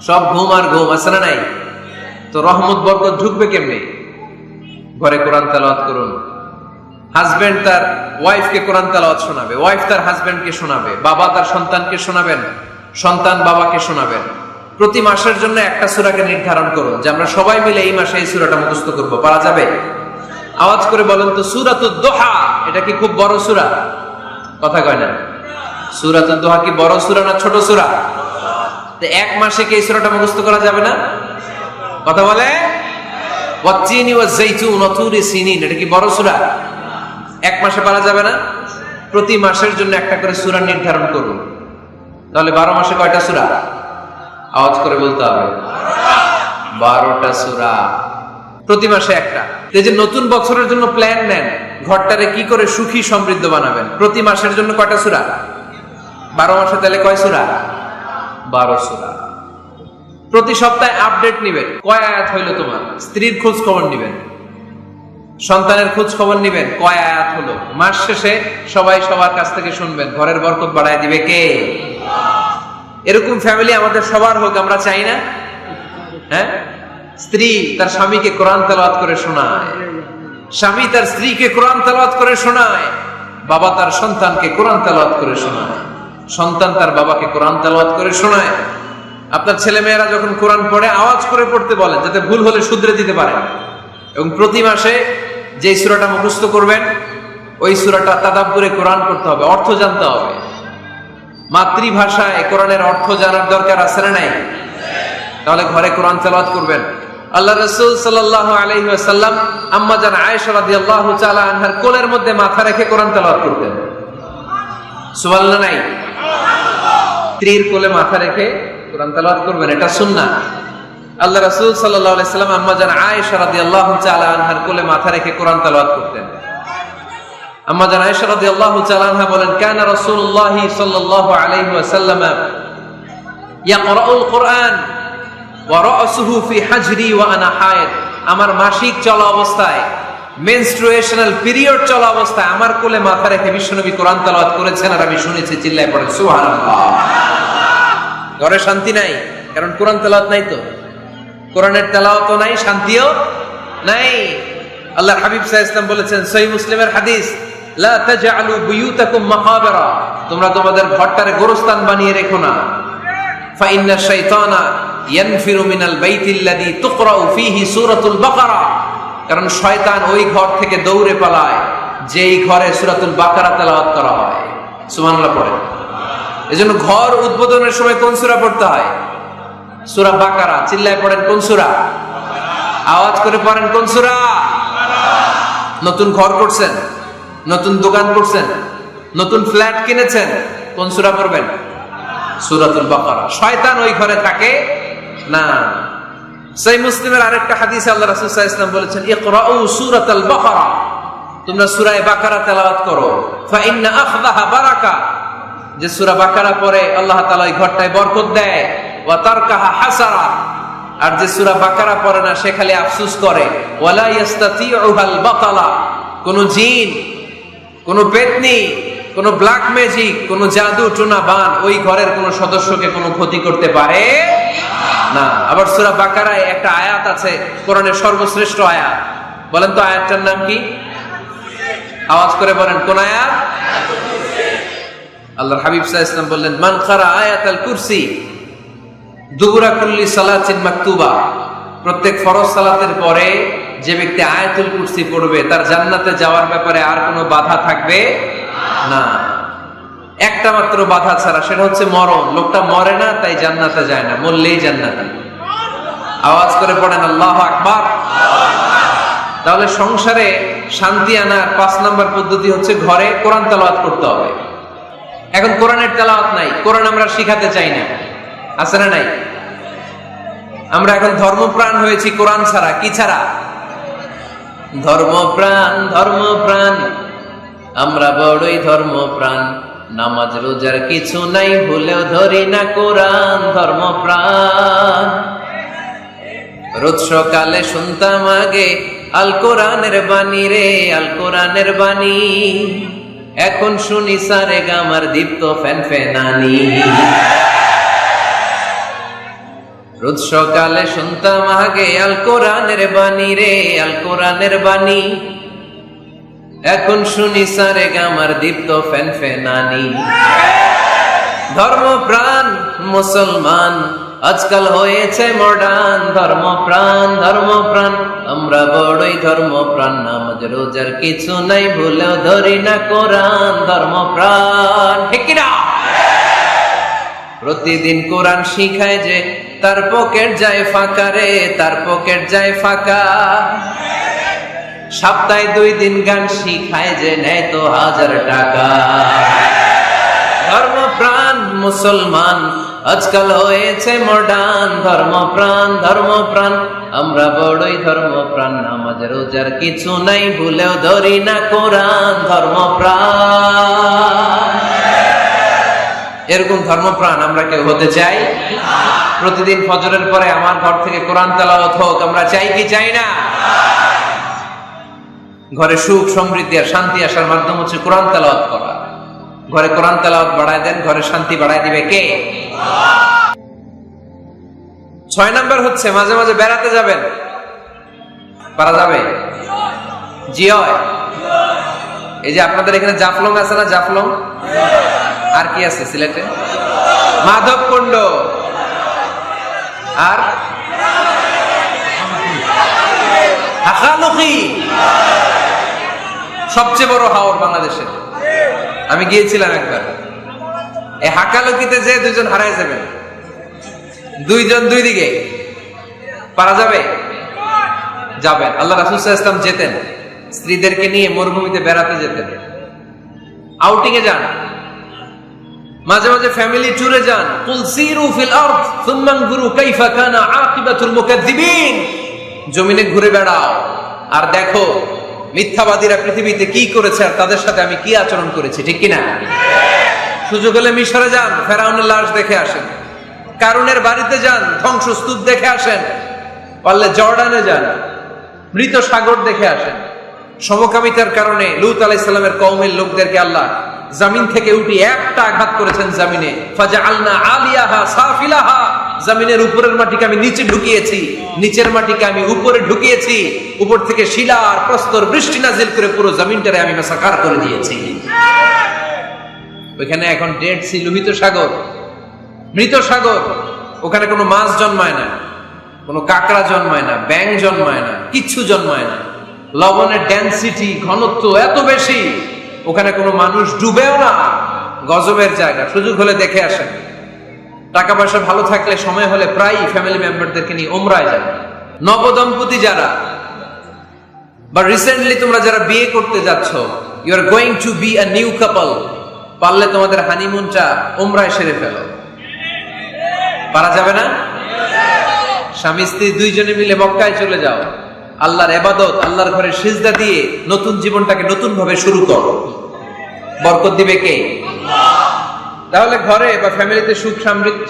সব ঘুম আর ঘুম, আছে না নাই? তো রহমত বরকত ঢুকবে কেমনে? ঘরে কোরআন তেলাওয়াত করুন। হাজবেন্ড তার ওয়াইফকে কোরআন তেলাওয়াত শোনাবে, ওয়াইফ তার হাজবেন্ডকে শোনাবে, বাবা তার সন্তানকে শোনাবেন, সন্তান বাবাকে শোনাবেন। প্রতি মাসের জন্য একটা সূরাকে নির্ধারণ করুন যে আমরা সবাই মিলে এই মাসে এই সূরাটা মুখস্থ করব। পারা যাবে? আওয়াজ করে বলেন তো, সূরাতুদ দুহা এটা কি খুব বড় সূরা? কথা কয় না। সূরাতুদ দুহা কি বড় সূরা না ছোট সূরা? তো এক মাসে কি এই সূরাটা মুখস্থ করা যাবে না? কথা বলে। ওয়াত-তিনি ওয়াজ-যাইতুন ওয়া তুরি সিনিন, এটা কি বড় সূরা? এক মাসে পারা যাবে না? প্রতি মাসের জন্য একটা করে সূরা নির্ধারণ করুন। তাহলে 12 মাসে কয়টা সূরা? আওয়াজ করে বলতে হবে, 12টা সূরা, প্রতি মাসে একটা। এই যে নতুন বছরের জন্য প্ল্যান নেন, ঘরটারে কি করে সুখী সমৃদ্ধ বানাবেন, প্রতি মাসের জন্য কয়টা সূরা? 12 মাসে তাহলে কয় সূরা? 12 সূরা। প্রতি সপ্তাহে আপডেট নিবেন, কয় আয়াত হইলো তোমার, স্ত্রীর খোঁজ খবর নিবেন, সন্তানের খোঁজ খবর নিবেন, কয় আয়াত হলো। মাস শেষে সবাই সবার কাছ থেকে শুনবেন, ঘরের বরকত বাড়ায় দিবে কে? এরকম ফ্যামিলি আমাদের সবার হোক, আমরা চাই না? হ্যাঁ, স্ত্রী তার স্বামীকে কোরআন তেলাওয়াত করে শোনায়, স্বামী তার স্ত্রীকে কোরআন তেলাওয়াত করে শোনায়, বাবা তার সন্তানকে কোরআন তেলাওয়াত করে শোনায়, সন্তান তার বাবাকে কোরআন তেলাওয়াত করে শোনায়। আপনার ছেলে মেয়েরা যখন কোরআন পড়ে আওয়াজ করে পড়তে বলেন, যাতে ভুল হলে শুধরে দিতে পারেন। এবং প্রতি মাসে যে সূরাটা মুখস্থ করবেন, ওই সূরাটা তাদাব্বুরে কোরআন করতে হবে, অর্থ জানতে হবে। মাতৃভাষায় কোরআনের অর্থ জানার দরকার আছে না নাই? তাহলে ঘরে কোরআন তেলাওয়াত করবেন। আল্লাহ রাসূল সাল্লাল্লাহু আলাইহি ওয়াসাল্লাম আম্মা জান আয়েশা রাদিয়াল্লাহু তাআলা আনহার কোলের মধ্যে মাথা রেখে কোরআন তেলাওয়াত করতেন। সুবহানাল্লাহ নাই? স্ত্রীর কোলে মাথা রেখে কোরআন তেলাওয়াত করবেন, এটা সুন্নাহ। আল্লাহ রাসূল সাল্লাল্লাহু আলাইহি ওয়াসাল্লাম আম্মা জান আয়েশা রাদিয়াল্লাহু তাআলা আনহার কোলে মাথা রেখে কোরআন তেলাওয়াত করতেন। আম্মা জান আয়েশা রাদিয়াল্লাহু তাআলা আনহা বলেন, কানা রাসূলুল্লাহ সাল্লাল্লাহু আলাইহি ওয়াসাল্লাম ইয়াকরাউল কুরআন ওয়া রাসুহু ফি হাজরি ওয়া আনা হায়েদ। আমার মাসিক চলা অবস্থায়, মেনস্ট্রুয়েশনাল পিরিয়ড চলা অবস্থায় আমার কোলে মাথা রেখে বিশ্বনবী কোরআন তেলাওয়াত করেছেন, আর আমি শুনেছি। চিল্লায় পড়েন সুবহানাল্লাহ। ঘরে শান্তি নাই, কারণ কোরআন তেলাওয়াত নাই। তো কোরআনের তেলাওয়াতও নাই, শান্তিও নাই। আল্লাহর হাবিব সাল্লাল্লাহু আলাইহি ওয়াসাল্লাম বলেছেন, সহিহ মুসলিমের হাদিস, লা তাজআলু বুয়ুতাকুম মাকাবিরা, তোমরা তোমাদের ঘরটারে গোরস্থান বানিয়ে রেখো না। ফা ইন্না শাইতানা ইয়ানফিরু মিনাল বাইতিল্লাযী তুকরাউ ফীহি সূরাতুল বাকারা, কারণ শয়তান ওই ঘর থেকে দৌড়ে পালায় যেই ঘরে সূরাতুল বাকারা তেলাওয়াত করা হয়। সুবহানাল্লাহ পড়েন। এজন্য ঘর উদ্বোধনের সময় কোন সূরা পড়তে হয়? সূরা বাকারা। চিল্লায় পড়েন কোন সূরা? আওয়াজ করে পড়েন কোন সূরা? নতুন ঘর করছেন, নতুন দোকান করছেন, নতুন ফ্ল্যাট কিনেছেন, কোন সূরা পড়বেন? সূরাতুল বাকারা। শয়তান ওই ঘরে থাকে না। সহিহ মুসলিমের আরেকটা হাদিসে আল্লাহ রাসূল সাল্লাল্লাহু আলাইহি ওয়াসাল্লাম বলেছেন, ইকরাউ সূরাতাল বাকারা, তোমরা সূরা বাকারা তেলাওয়াত করো। ফা ইন্না আখযাহা বারাকা, যে সূরা বাকারা পড়ে আল্লাহ তাআলা ওই ঘরটায় বরকত দেয়। ওয়া তারকাহা হাসারা, আর যে সূরা বাকারা পড়ে না সে খালি আফসোস করে। ওয়ালা ইস্তাতিউহাল বাতালা, কোন জিন, কোন পেতনি, কোন ব্ল্যাক ম্যাজিক, কোন জাদু টুনা বান ওই ঘরের কোন সদস্যকে কোনো ক্ষতি করতে পারে না। আবার সূরা বাকারায় একটা আয়াত আছে, কোরআনের সর্বশ্রেষ্ঠ আয়াত। বলেন তো আয়াতটার নাম কি? আওয়াজ করে বলেন কোন আয়াত? আল্লাহর হাবিব সাল্লাল্লাহু আলাইহি ওয়াসাল্লাম বললেন, মান কারা আয়াতাল কুরসি দুবুরা কুল্লি সালাতিন মাকতুবা, প্রত্যেক ফরজ সালাতের পরে যে ব্যক্তি আয়াতুল কুরসি পড়বে তার জান্নাতে যাওয়ার ব্যাপারে আর কোনো বাধা থাকবে না। একটা মাত্র বাধা ছাড়া, সেটা হচ্ছে মরণ। লোকটা মরে না তাই জান্নাতে যায় না, মরলেই জান্নাতে। আওয়াজ করে পড়েন আল্লাহু আকবার। তাহলে সংসারে শান্তি আনার 5 নম্বর পদ্ধতি হচ্ছে ঘরে কোরআন তেলাওয়াত করতে হবে। এখন কোরআনের তেলাওয়াত নাই, কোরআন আমরা শিখাতে চাই না, আছে না নাই? আমরা এখন ধর্মপ্রাণ হয়েছি কোরআন ছাড়া। কি ছাড়া? ধর্মপ্রাণ, ধর্মপ্রাণ, আমরা বড়ই ধর্মপ্রাণ। নামাজ রোজার কিছু নাই, ভুলেও ধরি না কোরআন। ধর্মপ্রাণ। রোজ সকালে শুনতাম আগে আল কোরআনের বাণী রে, আল কোরআনের বাণী। এখন শুনি সারে গামার দীপ্ত ফ্যান ফেনানি। রোজ সকালে শুনতাম আগে আল কোরআনের বাণী রে, আল কোরআনের বাণী। এখন শুনি সারে গামার দীপ্ত ফ্যান ফেনানি। ধর্মপ্রাণ মুসলমান আজকাল হয়েছে মডার্ন। ধর্মপ্রাণ, ধর্মপ্রাণ, আমরা বড়ই ধর্মপ্রাণ। নামাজ রোজার কিছু নাই, ভুলেও ধরি না কোরআন। ধর্মপ্রাণ, ঠিক কিনা? প্রতিদিন কোরআন শিখায় যে তার পকেট যায় ফাঁকা রে, তার পকেট যায় ফাঁকা। সপ্তাহে 2 দিন গান শিখায় যে নেয় তো 1000 টাকা। ধর্মপ্রাণ মুসলমান আজকাল হয়েছে মডার্ন, ধর্মপ্রাণ আমরা বড়ই ধর্মপ্রাণ, নামাজ রোজার কিছু নাই ভুলেও ধরি না কোরআন। ধর্মপ্রাণ, এরকম ধর্মপ্রাণ আমরা কেউ হতে চাই? প্রতিদিন ফজরের পরে আমার ঘর থেকে কোরআন তেলাওয়াত হোক, আমরা চাই কি চাই না? ঘরে সুখ সমৃদ্ধি আর শান্তি আসার মাধ্যম হচ্ছে কোরআন তেলাওয়াত করা। ঘরে কোরআন তেলাওয়াত বাড়ায় দেন, ঘরে শান্তি বাড়ায় দিবে কে? 6 নাম্বার হচ্ছে মাঝে মাঝে বেড়াতে যাবেন। পারা যাবে? জি হয়। এই যে আপনাদের এখানে জাফলং আছে না? জাফলং আর কি আছে সিলেটে? মাধবকুণ্ড আর হাকালুকি, সবচেয়ে বড় হাওর বাংলাদেশের। আমি গিয়েছিলাম একবার। এই হাকালুকিতে যে 2 জন হারায় যাবেন, 2 জন 2 দিকে। পারা যাবে? যাবেন। আল্লাহ রাসূল সাল্লাল্লাহু আলাইহি ওয়াসাল্লাম যেতেন, স্ত্রীদেরকে নিয়ে মরুভূমিতে বেড়াতে যেতেন, আউটিং এ যান, মাঝে মাঝে ফ্যামিলি ট্যুরে যান। কুল সিরু ফিল আরদ সুম্মা আনজুরু কাইফা কানা আকিবাতুল মুকাজ্জিবিন। জমিনে ঘুরে বেড়াও আর দেখো মিথ্যাবাদীরা পৃথিবীতে কি করেছে আর তাদের সাথে আমি কি আচরণ করেছি, ঠিক কি না? সুযোগ হলে মিশরে যান, ফেরাউনের লাশ দেখে আসেন। কারুনের বাড়িতে যান, ধ্বংসস্তূপ দেখে আসেন। পারলে জর্ডানে যান, মৃত সাগর দেখে আসেন। সমকামিতার কারণে লূত আলাইহিস সালামের কওমের লোকদেরকে আল্লাহ জমিন থেকে উঠে একটা আঘাত করেছেন জমিনে। ফাজআলনা আলিয়াহা সাফিলাহা, জমিনের উপরের মাটিকে আমি নিচে ঢুকিয়েছি, নিচের মাটিকে আমি উপরে ঢুকিয়েছি। উপর থেকে শিলা আর প্রস্তর বৃষ্টি নাজিল করে পুরো জমিনটারে আমি মাসাকার করে দিয়েছি। ওখানে এখন ডেড সি, লোহিত সাগর, মৃত সাগর। ওখানে কোনো মাছ জন্মায় না, কোনো কাঁকড়া জন্মায় না, ব্যাঙ জন্মায় না, কিচ্ছু জন্মায় না। লবণের ডেনসিটি, ঘনত্ব এত বেশি, ওখানে কোনো মানুষ ডুবেও না। গজবের জায়গা। সুযোগ হলে দেখে আসেন। টাকা পয়সা ভালো থাকলে সময় হলে প্রায় ফ্যামিলি মেম্বারদেরকে নিয়ে উমরায় যায়। নবদম্পতি যারা বা রিসেন্টলি তোমরা যারা বিয়ে করতে যাচ্ছ, you are going to be a new couple, পারলে তোমাদের হানিমুনটা উমরায় সেরে ফেলো। পারা যাবে না? স্বামী স্ত্রী 2 জনে মিলে মক্কায় চলে যাও, আল্লাহর ইবাদত, আল্লাহর ঘরে সিজদা দিয়ে নতুন জীবনটাকে নতুন ভাবে শুরু করো। বরকত দিবে কে? তাহলে ঘরে বা ফ্যামিলিতে সুখ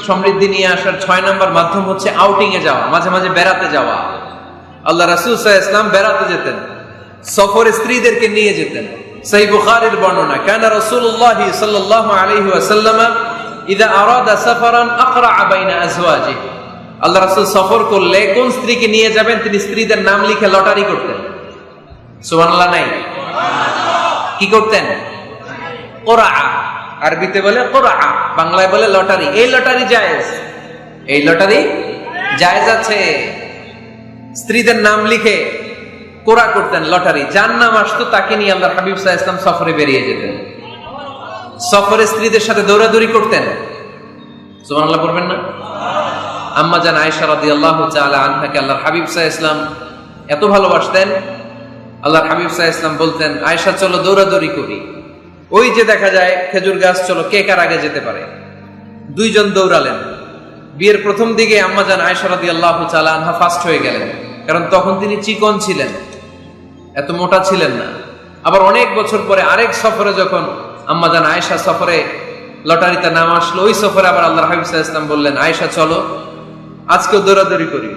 সমৃদ্ধি নিয়ে আসার 6 নাম্বার মাধ্যম হচ্ছে আউটিং এ যাওয়া, মাঝে মাঝে বেড়াতে যাওয়া। আল্লাহ রাসূল সাল্লাল্লাহু আলাইহি ওয়াসাল্লাম বেড়াতে যেতেন, সফরে স্ত্রীদেরকে নিয়ে যেতেন। সহিহ বুখারীর বর্ণনা, কানা রাসূলুল্লাহ সাল্লাল্লাহু আলাইহি ওয়াসাল্লাম ইযা আরাদা সাফারান আকরা বাইনা আজওয়াজিহি। আল্লাহ রাসূল সফর করলে কোন স্ত্রীকে নিয়ে যাবেন তিনি স্ত্রীদের নাম লিখে লটারি করতেন। সুবহানাল্লাহ নাই? কি করতেন? কোরআ, আরবিতে বলে কোরআ, বাংলায় বলে লটারি। এই লটারি জায়েজ, এই লটারি জায়েজ আছে। স্ত্রীদের নাম লিখে কোরআ করতেন, লটারি। যার নাম আসতো তাকে নিয়ে আল্লাহর হাবিব সাল্লাল্লাহু আলাইহি ওয়াসাল্লাম সফরে বেরিয়ে যেতেন। সফরে স্ত্রীদের সাথে দৌড়াদৌড়ি করতেন। সুবহানাল্লাহ পড়বেন না? আম্মা জান আয়েশা রাদিয়াল্লাহু তাআলা আনহাকে আল্লাহর হাবিব সাল্লাল্লাহু আলাইহি ওয়াসাল্লাম এত ভালোবাসতেন, আল্লাহর হাবিব সাল্লাল্লাহু আলাইহি ওয়াসাল্লাম বলতেন, আয়েশা চলো দৌড়াদৌড়ি করি। ওই যে দেখা যায় খেজুর গাছ, চলো কে কার আগে যেতে পারে। 2 জন দৌড়ালেন। বিয়ের প্রথম দিকে আম্মা জান আয়েশা রাদিয়াল্লাহু তাআলা আনহা ফার্স্ট হয়ে গেলেন, কারণ তখন তিনি চিকন ছিলেন, এত মোটা ছিলেন না। আবার অনেক বছর পরে আরেক সফরে যখন আম্মা জান আয়েশা সফরে লটারিতে নাম আসলো, ওই সফরে আবার আল্লাহর হাবিব সাল্লাল্লাহু আলাইহি ওয়াসাল্লাম বললেন, আয়েশা চলো আজকেও দৌড়াদৌড়ি করি।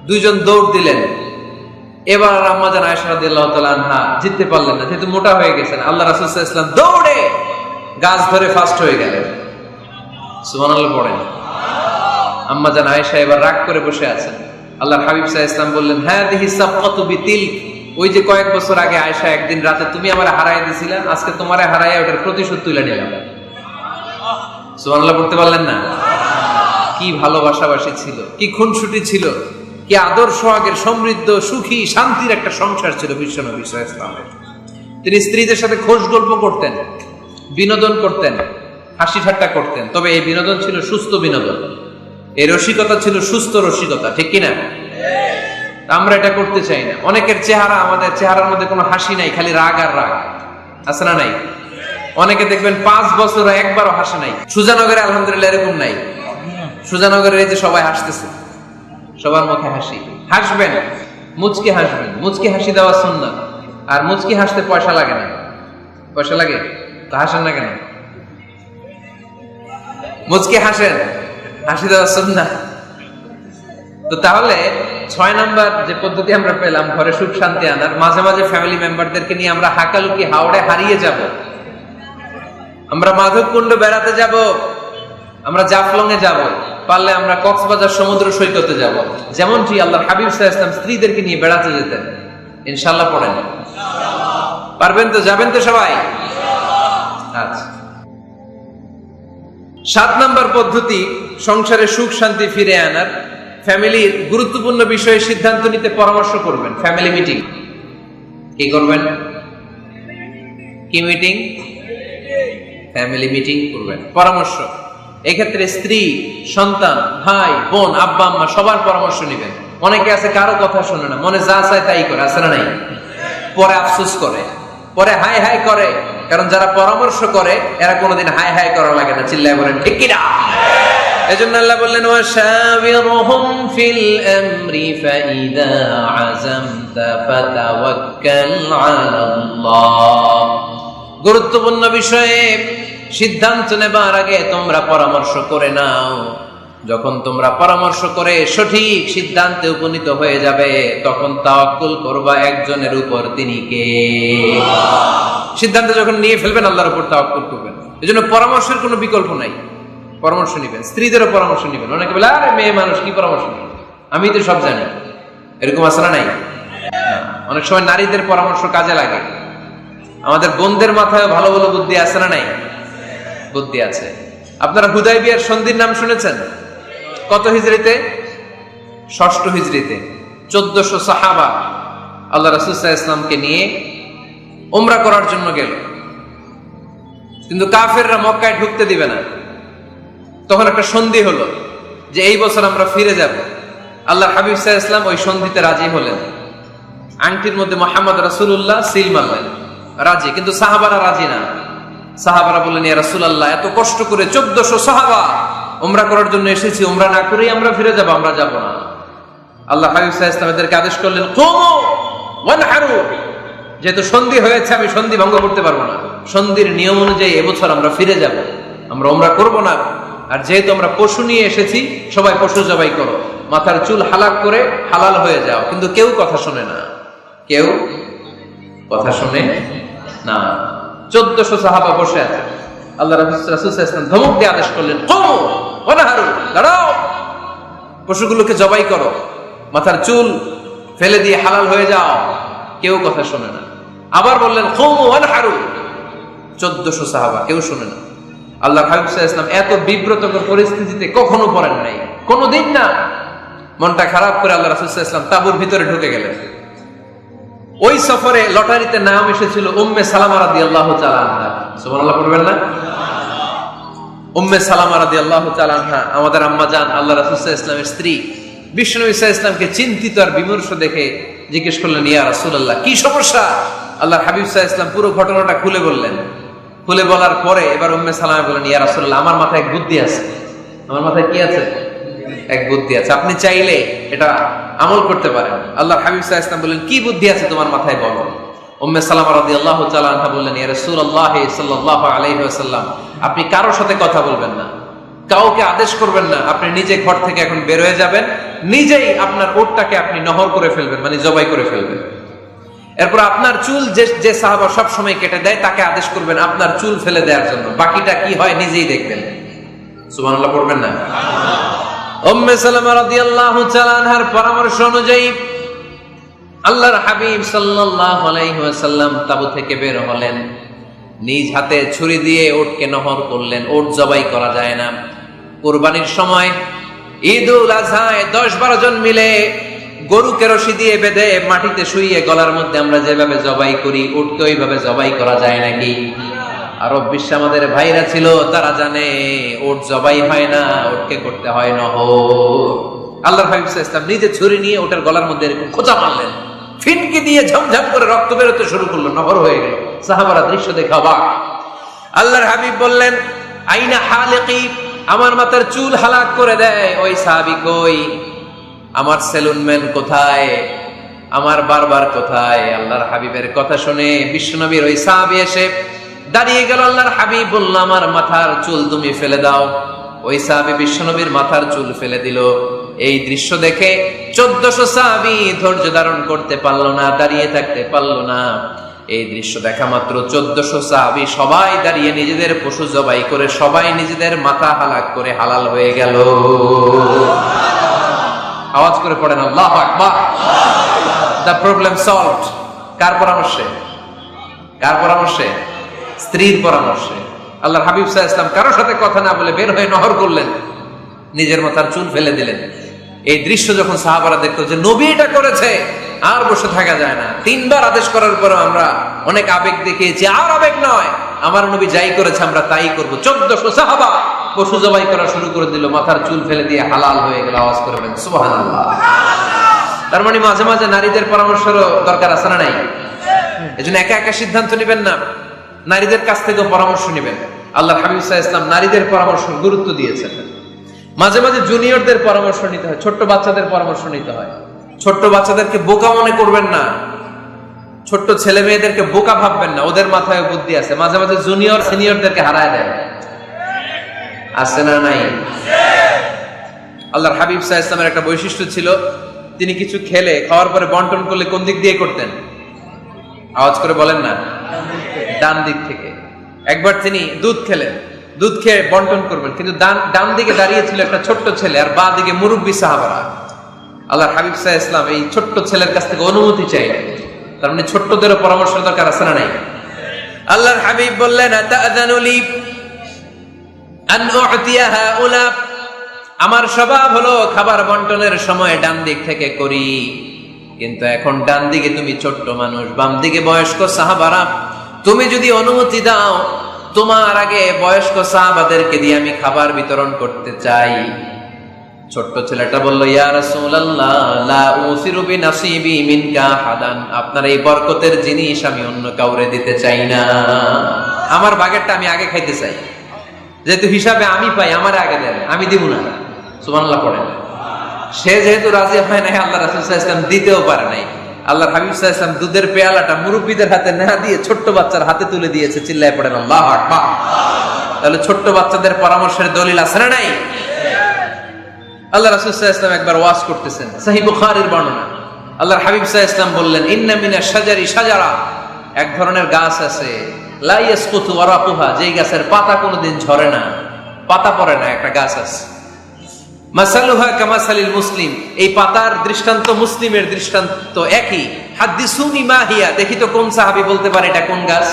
2 জন দৌড় দিলেন। এবার আম্মা জান আয়েশা রাদিয়াল্লাহু তাআলা আনহা জিততে পারলেন না, যেহেতু মোটা হয়ে গেছেন। আল্লাহ রাসূল সাল্লাল্লাহু আলাইহি ওয়াসাল্লাম দৌড়ে গাছ ধরে ফার্স্ট হয়ে গেলেন। সুবহানাল্লাহ পড়েন। আম্মা জান আয়েশা এবার রাগ করে বসে আছেন। আল্লাহর হাবিব সাল্লাল্লাহু আলাইহি ওয়াসাল্লাম বললেন, হাদিহি সাবকাতু বিতিলক, ওই যে কয়েক বছর আগে আয়েশা একদিন রাতে তুমি আমারে হারায় দিছিলা, আজকে তোমারে হারায় ওটার প্রতিশোধ তুলে নিলাম। সুবহানাল্লাহ পড়তে পারলেন না? কি ভালোবাসাবাসী ছিল, কি খুনসুটি ছিল, কি আদর সোহাগের সমৃদ্ধ সুখী শান্তির একটা সংসার ছিল বিশ্বনবী সাল্লাল্লাহু আলাইহি ওয়াসাল্লামের। তিনি স্ত্রীদের সাথে খোশ গল্প করতেন, বিনোদন করতেন, হাসি ঠাট্টা করতেন। তবে এই বিনোদন ছিল সুস্থ বিনোদন, এই রসিকতা ছিল সুস্থ রসিকতা, ঠিক কিনা? আমরা এটা করতে চাই না। অনেকের চেহারা, আমাদের চেহারার মধ্যে কোনো হাসি নাই, খালি রাগ আর রাগ, আছে না নাই? অনেকে দেখবেন 5 বছর একবারও হাসে নাই। সুজানগরে আলহামদুলিল্লাহ এরকম নাই। সুজানগরের এই যে সবাই হাসতেছে, সবার মুখে হাসি। হাসবেন, মুচকি হাসবেন, মুচকি হাসি দেওয়া সুন্নাত। আর মুচকি হাসতে পয়সা লাগে না। পয়সা লাগে তো হাসেন না কেন? মুচকি হাসেন, হাসি দেওয়া সুন্নাত। তো তাহলে 6 নাম্বার যে পদ্ধতি আমরা পেলাম ঘরে সুখ শান্তি আনার, মাঝে মাঝে ফ্যামিলি মেম্বারদেরকে নিয়ে আমরা হাকালুকি হাওড়ে হারিয়ে যাব, আমরা মাধবকুণ্ড বেড়াতে যাব, আমরা জাফলং এ যাব, পারলে আমরা কক্সবাজার সমুদ্র সৈকতে যাব, যেমনটি আল্লাহর হাবিব সাল্লাল্লাহু আলাইহি ওয়াসাল্লাম স্ত্রীদেরকে নিয়ে বেড়াতে যেতেন। ইনশাআল্লাহ পড়েন? পারবেন তো? যাবেন তো সবাই? আচ্ছা। 7 নাম্বার পদ্ধতি সংসারে সুখ শান্তি ফিরে আনার, ফ্যামিলির গুরুত্বপূর্ণ বিষয়ে সিদ্ধান্ত নিতে পরামর্শ করবেন। Family meeting. কি করবেন? কি মিটিং? ফ্যামিলি মিটিং করবেন, পরামর্শ। এক্ষেত্রে স্ত্রী, সন্তান, ভাই, বোন, আব্বা আম্মা সবার পরামর্শ নেবেন। অনেকে আছে কারো কথা শুনে না, মনে যা চায় তাই করে, আছে না নাই? পরে আফসোস করে, পরে হাই হাই করে। কারণ যারা পরামর্শ করে এরা কোনোদিন হাই হাই করা লাগে না। চিল্লায় বলেন ঠিক কি না? এজন্য আল্লাহ বললেন ওয়াশাবিরহুম ফিল আমরি ফাইদা আযামতা ফাতাওয়াক্কাল আলাল্লাহ। গুরুত্বপূর্ণ বিষয়ে সিদ্ধান্ত নেবার আগে তোমরা পরামর্শ করে নাও। যখন তোমরা পরামর্শ করে সঠিক সিদ্ধান্তে উপনীত হয়ে যাবে, তখন তাওয়াক্কুল করবা একজনের উপর, তিনি কে? সিদ্ধান্ত যখন নিয়ে ফেলবেন আল্লাহর উপর তাওয়াক্কুল করবেন। এজন্য পরামর্শের কোনো বিকল্প নাই। পরামর্শ নেবেন, স্ত্রীদেরও পরামর্শ নেবেন। অনেকে বলে আরে মেয়ে মানুষ, কি পরামর্শ নেবেন, আমি তো সব জানি। এরকম আছে না নাই? অনেক সময় নারীদের পরামর্শ কাজে লাগে। আমাদের বোনদের মাথায় ভালো ভালো বুদ্ধি আছে না নাই? বুদ্ধি আছে। আপনারা হুদাইবিয়ার সন্ধির নাম শুনেছেন? কত হিজরিতে? 6ষ্ঠ হিজরিতে 1400 সাহাবা আল্লাহ রাসূল সাল্লাল্লাহু আলাইহি ওয়াসাল্লামকে নিয়ে উমরা করার জন্য গেল, কিন্তু কাফেররা মক্কায় ঢুকতে দিবে না। তখন একটা সন্ধি হলো যে এই বছর আমরা ফিরে যাব। আল্লাহর হাবিব সাল্লাল্লাহু আলাইহি ওয়াসাল্লাম ওই সন্ধিতে রাজি হলেন। আংটির মধ্যে মুহাম্মদ রাসূলুল্লাহ সিল মারলেন, রাজি। কিন্তু সাহাবারা রাজি না। সাহাবারা বললেন ইয়া রাসূলুল্লাহ, এত কষ্ট করে 1400 সাহাবা উমরা করার জন্য এসেছি, উমরা না করেই আমরা ফিরে যাব, আমরা যাব না। আল্লাহ হাবিব সাল্লাল্লাহু আলাইহি ওয়াসাল্লাম এদেরকে আদেশ করলেন কুমু ওয়ানহারু, যেহেতু সন্ধি হয়েছে আমি সন্ধি ভঙ্গ করতে পারবো না। সন্ধির নিয়ম অনুযায়ী এবছর আমরা ফিরে যাব, আমরা উমরা করব না। আর যেহেতু আমরা পশু নিয়ে এসেছি, সবাই পশু জবাই করো, মাথার চুল হালাক করে হালাল হয়ে যাও। কিন্তু কেউ কথা শোনে না, কেউ কথা শোনে না। 1400 সাহাবা বসে আছে। আল্লাহ রাসূল সাল্লাল্লাহু আলাইহি ওয়াসাল্লাম ধমক দিয়ে আদেশ করলেন কুমু ওয়ানহারু, দাঁড়াও, পশুগুলোকে জবাই করো, মাথার চুল ফেলে দিয়ে হালাল হয়ে যাও। কেউ কথা শোনে না। আবার বললেন কুমু ওয়ানহারু, 1400 সাহাবা, কেউ শোনে না। আল্লাহ হাবিব সাল্লাল্লাহু আলাইহি ওয়াসাল্লাম এত বিব্রতকর পরিস্থিতিতে কখনো পড়েন নাই, কোনোদিন না। মনটা খারাপ করে আল্লাহ রাসূল সাল্লাল্লাহু আলাইহি ওয়াসাল্লাম তাঁবুর ভিতরে ঢুকে গেলেন। ওই সফরে লটারিতে নাম এসেছিল উম্মে সালামা রাদিয়াল্লাহু তাআলা আনহা। সুবহানাল্লাহ পড়বেন না? উম্মে সালামা রাদিয়াল্লাহু তাআলা আনহা আমাদের আম্মা জান, আল্লাহ রাসূল সাল্লাল্লাহু আলাইহি ওয়াসাল্লামের স্ত্রী। বিশ্বনবী সাল্লাল্লাহু আলাইহি ওয়াসাল্লামকে চিন্তিত আর বিমর্ষ দেখে জিজ্ঞেস করলেন ইয়া রাসূলুল্লাহ, কি সমস্যা? আল্লাহর হাবিব সাল্লাল্লাহু আলাইহি ওয়াসাল্লাম পুরো ঘটনাটা খুলে বললেন। খুলে বলার পরে এবার উম্মে সালামা বলেন ইয়া রাসূলুল্লাহ, আমার মাথায় এক বুদ্ধি আছে। আমার মাথায় কি আছে? এক বুদ্ধি আছে, আপনি চাইলে এটা আমল করতে পারেন। আল্লাহর হাবিব সাল্লাল্লাহু আলাইহি ওয়াসাল্লাম বললেন কি বুদ্ধি আছে তোমার মাথায়, বলো। উম্মে সালামা রাদিয়াল্লাহু তাআলা আনহা বললেন ইয়া রাসূলুল্লাহ সাল্লাল্লাহু আলাইহি ওয়াসাল্লাম, আপনি কারোর সাথে কথা বলবেন না, কাউকে আদেশ করবেন না, আপনি নিজে ঘর থেকে এখন বের হয়ে যাবেন, নিজেই আপনার ওটটাকে আপনি নহর করে ফেলবেন, মানে জবাই করে ফেলবেন। এরপর আপনার চুল যে সাহাবা সব সময় কেটে দেয় তাকে আদেশ করবেন আপনার চুল ফেলে দেওয়ার জন্য, বাকিটা কি হয় নিজেই দেখবেন। সুবহানাল্লাহ পড়বেন না? উম্মে সালামা রাদিয়াল্লাহু তাআলা আনহার পরামর্শ অনুযায়ী আল্লাহর হাবিব সাল্লাল্লাহু আলাইহি ওয়াসাল্লাম তাবু থেকে বের হলেন। নিজ হাতে ছুরি দিয়ে ওটকে নহর করলেন। ওট জবাই করা যায় না। কুরবানির সময় ঈদুল আযহায় 10-12 জন মিলে গরুকে রশি দিয়ে বেঁধে মাটিতে শুইয়ে গলার মধ্যে আমরা যেভাবে জবাই করি, উটকে ওইভাবে জবাই করা যায় নাকি? আরব বিশ্বে আমাদের ভাইরা ছিল, তারা জানে উট জবাই হয় না, উটকে করতে হয় নহর। আল্লাহর হাবিব সাল্লাল্লাহু আলাইহি ওয়াসাল্লাম নিজে ছুরি নিয়ে ওটার গলার মধ্যে এরকম খোঁচা মারলেন, ফিনকি দিয়ে ঝমঝম করে রক্ত বেরোতে শুরু করলো, নহর হয়ে গেল। সাহাবারা দৃশ্য দেখে অবাক। আল্লাহর হাবিব বললেন, আইনা হালিকি, আমার মাথার চুল হালাক করে দেয় ওই সাহাবী কই? আমার সেলুনম্যান কোথায়? আমার বারবার কোথায়? আল্লাহর হাবিবের কথা শুনে বিশ্বনবীর ওই সাহাবী এসে দাঁড়িয়ে গেল। আল্লাহর হাবিব বলল, আমার মাথার চুল তুমি ফেলে দাও। ওই সাহাবী বিশ্বনবীর মাথার চুল ফেলে দিল। এই দৃশ্য দেখে 1400 সাহাবী ধৈর্য ধারণ করতে পারলো না, দাঁড়িয়ে থাকতে পারলো না। এই দৃশ্য দেখা মাত্র 1400 সাহাবী সবাই দাঁড়িয়ে নিজেদের পশু জবাই করে সবাই নিজেদের মাথা হালাক করে হালাল হয়ে গেল। আওয়াজ করে পড়েন আল্লাহু আকবার। The problem solved. কার পরামর্শে? কার পরামর্শে? স্ত্রীর পরামর্শে। আল্লাহর হাবিব সাল্লাল্লাহু আলাইহি ওয়াসাল্লাম কারোর সাথে কথা না বলে বের হয়ে নহর করলেন, নিজের মাথার চুল ফেলে দিলেন। এই দৃশ্য যখন সাহাবারা দেখতো যে নবী এটা করেছে, আর বসে থাকা যায় না। 3 বার আদেশ করার পর আমরা অনেক আবেগ দেখিয়েছি, আর আবেগ নয়, আমার নবী যাই করেছে আমরা তাই করব। 1400 সাহাবা পশু জবাই করা শুরু করে দিল, মাথার চুল ফেলে দিয়ে হালাল হয়ে গেল। আওয়াজ করে বলেন সুবহানাল্লাহ। তার মানে মাঝে মাঝে নারীদের পরামর্শেরও দরকার আছে না নাই? এজন্য একা একা সিদ্ধান্ত নেবেন না, নারীদের কাছ থেকেও পরামর্শ নেবেন। আল্লাহর হাবিব সাল্লাল্লাহু আলাইহি ওয়াসাল্লাম নারীদের পরামর্শের গুরুত্ব দিয়েছেন। মাঝে মাঝে জুনিয়রদের পরামর্শ নিতে হয়, ছোট্ট বাচ্চাদের পরামর্শ নিতে হয়। ছোট্ট বাচ্চাদেরকে বোকা মনে করবেন না, ছোট্ট ছেলে মেয়েদেরকে বোকা ভাববেন না, ওদের মাথায় বুদ্ধি আছে। মাঝে মাঝে জুনিয়র সিনিয়রদেরকে হারায় দেয়, আছে না নাই? আল্লাহর হাবিব সাল্লাল্লাহু আলাইহি ওয়াসাল্লামের একটা বৈশিষ্ট্য ছিল, তিনি কিছু খেলে খাওয়ার পরে বন্টন করলে কোন দিক দিয়ে করতেন? আওয়াজ করে বলেন না, ডান দিক থেকে। একবার তিনি দুধ খেলেন, দুধ খেয়ে বন্টন করবেন, কিন্তু ডান দিকে দাঁড়িয়ে ছিল একটা ছোট্ট ছেলে আর বাঁ দিকে মুরব্বী সাহাবারা। আল্লাহর হাবিব সাল্লাল্লাহু আলাইহি ওয়াসাল্লাম এই ছোট্ট ছেলের কাছ থেকে অনুমতি চাইলেন। তার মানে ছোট্টদেরও পরামর্শ দরকার আছে না নাই? আল্লাহর হাবিব বললেন, আতাযানু লি আন উ'তিয়া হাউলা, আমার স্বভাব হলো খাবার বন্টনের সময় ডান দিক থেকে করি, কিন্তু এখন ডান দিকে তুমি ছোট্ট মানুষ, বাম দিকে বয়স্ক সাহাবারা, তুমি যদি অনুমতি দাও তোমার আগে বয়স্ক সাহাবাদেরকে দিয়ে আমি খাবার বিতরণ করতে চাই। ছোট্ট ছেলেটা বলল, ইয়া রাসূলুল্লাহ, লা উসিরু বিনাসিবি মিনকা হাদান, আপনার এই বরকতের জিনিস আমি অন্য কাউরে দিতে চাই না, আমার ভাগেরটা আমি আগে খাইতে চাই। যেহেতু হিসাবে আমি পাই, আমার আগে দেন, আমি দিব না। সুবহানাল্লাহ পড়েন। সে যেহেতু রাজি হয় নাই, আল্লাহ রাসূল সাল্লাল্লাহু আলাইহি ওয়াসাল্লাম দিতেও পারে নাই। আল্লাহর হাবিব সাল্লাল্লাহু আলাইহি ওয়াসাল্লাম দুধের পেয়ালাটা মুরব্বিদের হাতে না দিয়ে ছোট্ট বাচ্চার হাতে তুলে দিয়েছে। চিল্লায় পড়েন আল্লাহু আকবার। তাহলে ছোট্ট বাচ্চাদের পরামর্শের দলিল আছে না নাই? আল্লাহ রাসূল সাল্লাল্লাহু আলাইহি ওয়াসাল্লাম একবার ওয়াজ করতেছেন, সহিহ বুখারীর বর্ণনা। আল্লাহর হাবিব সাল্লাল্লাহু আলাইহি ওয়াসাল্লাম বললেন, ইন্না মিনাশ শাজারি শাজারা, এক ধরনের গাছ আছে, লা ইয়াসকুতু ওয়ারাকুহা, যেই গাছের পাতা কোনোদিন ঝরে না, পাতা পড়ে না, একটা গাছ আছে। মাসালুহা কামাসালিল মুসলিম, এই পাতার দৃষ্টান্ত মুসলিমের দৃষ্টান্ত একই। হাদিসুনি মা হিয়া, দেখি তো কোন সাহাবী বলতে পারে এটা কোন গাছ?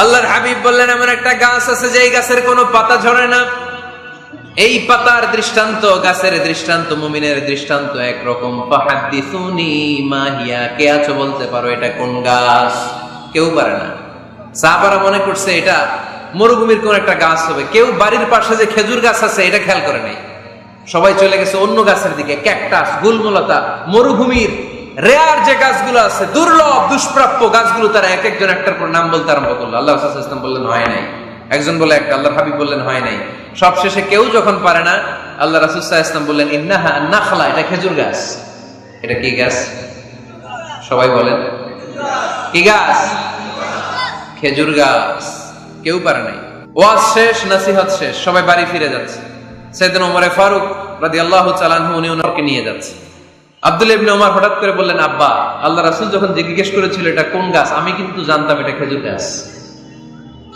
আল্লাহর হাবিব বললেন, এমন একটা গাছ আছে যেই গাছের কোনো পাতা ঝরে না। এই পাতার দৃষ্টান্ত, গাছের দৃষ্টান্ত, মুমিনের দৃষ্টান্ত একরকম। ফাহাদিসুনি মা হিয়া, কে আছো বলতে পারো এটা কোন গাছ? কেউ পারে না। সাহাবারা মনে করছে এটা মরুভূমির কোন একটা গাছ হবে। কেউ বাড়ির পাশে যে খেজুর গাছ আছে এটা খেয়াল করে নাই, সবাই চলে গেছে অন্য গাছের দিকে। ক্যাকটাস, গুলমলতা, মরুভূমির রেয়ার যে গাছগুলো আছে, দুর্লভ দুষ্প্রাপ্য গাছগুলো তারা এক একজন একটার পর নাম বলতে আরম্ভ করলো। আল্লাহ রাসূল সাল্লাল্লাহু আলাইহি ওয়াসাল্লাম বললেন হয় নাই, একজন বলে একটা, আল্লাহর হাবিব বললেন হয় নাই। সবশেষে কেউ যখন পারে না, আল্লাহ রাসূল সাল্লাল্লাহু আলাইহি ওয়াসাল্লাম বললেন, ইন্নাহা নাখলা, এটা খেজুর গাছ। এটা কি গাছ? সবাই বলেন কি গাছ? খেজুর গাছ। কেউ পারে নাই। ওয়াজ শেষ, নসিহত শেষ, সবাই বাড়ি ফিরে যাচ্ছে। সাইয়েদনা ওমর ফারুক রাদিয়াল্লাহু তাআলা আনহু উনি ওনাকে নিয়ে যাচ্ছে। আব্দুল্লাহ ইবনে ওমর হঠাৎ করে বললেন, আব্বা, আল্লাহ রাসূল যখন জিজ্ঞেস করেছিল এটা কোন গাছ, আমি কিন্তু জানতাম এটা খেজুর গাছ,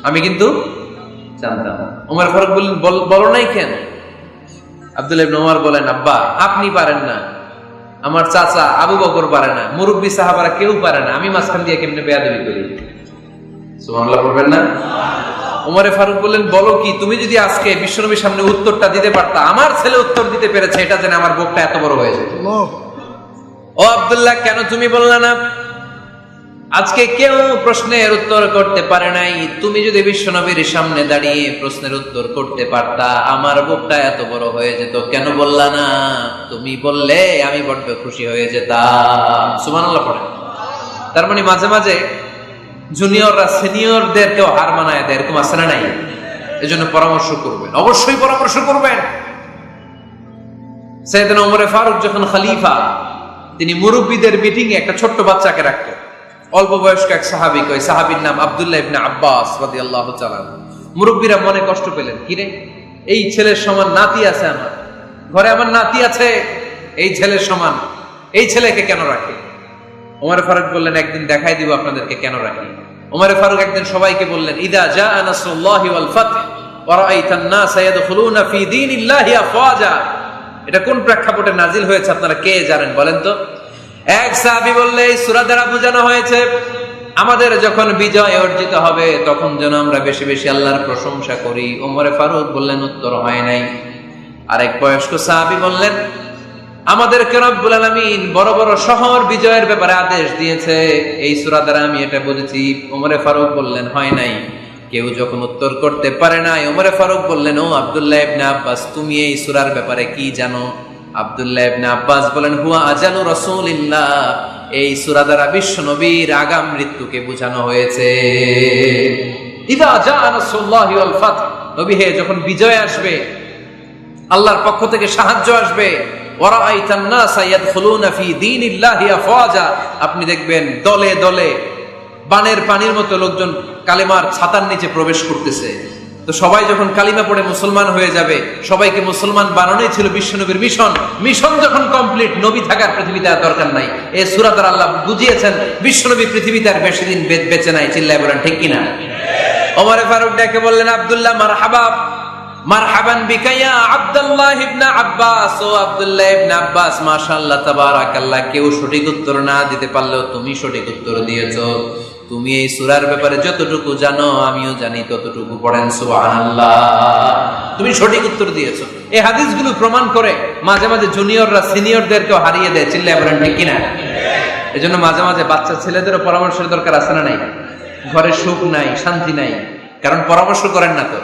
আমি কিন্তু জানতাম। ওমর ফারুক বললেন, বলো নাই কেন? আব্দুল্লাহ ইবনে ওমর বলেন, আব্বা, আপনি পারেন না, আমার চাচা আবু বকর পারে না, মুরব্বী সাহাবারা কেউ পারে না, আমি মাঝখান দিয়ে কেমনে বেয়াদবি করি? সুবহানাল্লাহ বলবেন না? ওমর ফারুক বললেন, বলো কি, তুমি যদি আজকে বিশ্বনবীর সামনে উত্তরটা দিতে পারতা, আমার ছেলে উত্তর দিতে পেরেছে, এটা জেনে আমার বুকটা এত বড় হয়ে যেত। ও আব্দুল্লাহ, কেন তুমি বললা না? আজকে কেউ প্রশ্নের উত্তর করতে পারে নাই। তুমি যদি বিশ্বনবীর সামনে দাঁড়িয়ে প্রশ্নের উত্তর করতে পারতা, আমার বুকটা এত বড় হয়ে যেত। কেন বললা না? তুমি বললে আমি বড্ড খুশি হয়ে যেতাম। সুবহানাল্লাহ পড়ে। তার মানে মাঝে মাঝে জুনিয়ররা সিনিয়রদেরকেও হার মানায় দেয়, এরকম আছে না নাই? এজন্য পরামর্শ করবেন, অবশ্যই পরামর্শ করবেন। সাইয়েদনা ওমর ফারুক যখন খলিফা, তিনি মুরব্বীদের মিটিং এ একটা ছোট্ট বাচ্চাকে রাখতেন, অল্প বয়স্ক এক সাহাবী। ওই সাহাবীর নাম আব্দুল্লাহ ইবনে আব্বাস রাদিয়াল্লাহু তাআলা। মুরব্বীরা মনে কষ্ট পেলেন, কিরে এই ছেলের সমান নাতি আছে আমার ঘরে, আমার নাতি আছে এই ছেলের সমান, এই ছেলেকে কেন রাখে? ওমর ফারুক বললেন, একদিন দেখাই দিব আপনাদেরকে কেন রাখি। ওমর ফারুক একদিন সবাইকে বললেন, ইদা জাআ নাসরুল্লাহি ওয়াল ফাতহ ওয়া রাআইতান নাসা ইয়াদখুলুনা ফি দীনিল্লাহি আফওয়াজা। এটা কোন প্রেক্ষাপটে নাজিল হয়েছে আপনারা কে জানেন বলেন তো? এক সাহাবী বললে, এই সূরা দ্বারা বোঝানো হয়েছে আমাদের যখন বিজয় অর্জিত হবে তখন যেন আমরা বেশি বেশি আল্লাহর প্রশংসা করি। ওমর ফারুক বললেন, উত্তর হয় নাই। আরেক বয়স্ক সাহাবী বললেন, আমাদেরকে রব্বুল আলামিন বড় বড় শহর বিজয়ের ব্যাপারে আদেশ দিয়েছে, এই সূরা দ্বারা আমি এটা বুঝেছি। ওমর ফারুক বললেন, হয় নাই। কেউ যখন উত্তর করতে পারে নাই, ওমর ফারুক বললেন, ও আব্দুল্লাহ ইবনে আব্বাস, তুমি এই সূরার ব্যাপারে কি জানো? আব্দুল্লাহ ইবনে আব্বাস বলেন, হুয়া আজালু রাসূলিল্লাহ, এই সূরা দ্বারা বিশ্ব নবীর আগাম মৃত্যুকে বোঝানো হয়েছে। ইদা জাআ নাসরুল্লাহি ওয়াল ফাতহ, নবী হে যখন বিজয় আসবে, আল্লাহর পক্ষ থেকে সাহায্য আসবে, ওয়া রাআইতান নাসা ইয়াদখুলুনা ফি দীনিল্লাহি আফওয়াজা, আপনি দেখবেন দলে দলে বানের পানির মতো লোকজন কালেমার ছাতার নিচে প্রবেশ করতেছে। তো সবাই যখন কালিমা পড়ে মুসলমান হয়ে যাবে, সবাইকে মুসলমান বানানোই ছিল বিশ্বনবীর মিশন। মিশন যখন কমপ্লিট, নবী থাকার পৃথিবীতে আর দরকার নাই। এই সূরা দ্বারা আল্লাহ বুঝিয়েছেন বিশ্বনবী পৃথিবীতে আর বেশি দিন বেঁচে নাই। চিল্লায় বলেন ঠিক কিনা? ওমর ফারুক ডেকে বললেন, আব্দুল্লাহ মারহাবা, মারহাবান বিকা ইয়া আব্দুল্লাহ ইবনে আব্বাস। ও আব্দুল্লাহ ইবনে আব্বাস, মাশাআল্লাহ তাবারাকাল্লাহ, কেউ সঠিক উত্তর না দিতে পারলেও তুমি সঠিক উত্তর দিয়েছো। তুমি এই সূরার ব্যাপারে যতটুকু জানো আমিও জানি ততটুকু। পড়েন সুবহানাল্লাহ। তুমি সঠিক উত্তর দিয়েছো। এই হাদিসগুলো প্রমাণ করে মাঝে মাঝে জুনিয়ররা সিনিয়রদেরকেও হারিয়ে দেয়। চিল্লায় বলেন ঠিক কিনা? এজন্য মাঝে মাঝে বাচ্চা ছেলেদেরও পরামর্শের দরকার আছে না নাই? ঘরে সুখ নাই, শান্তি নাই, কারণ পরামর্শ করেন না তো।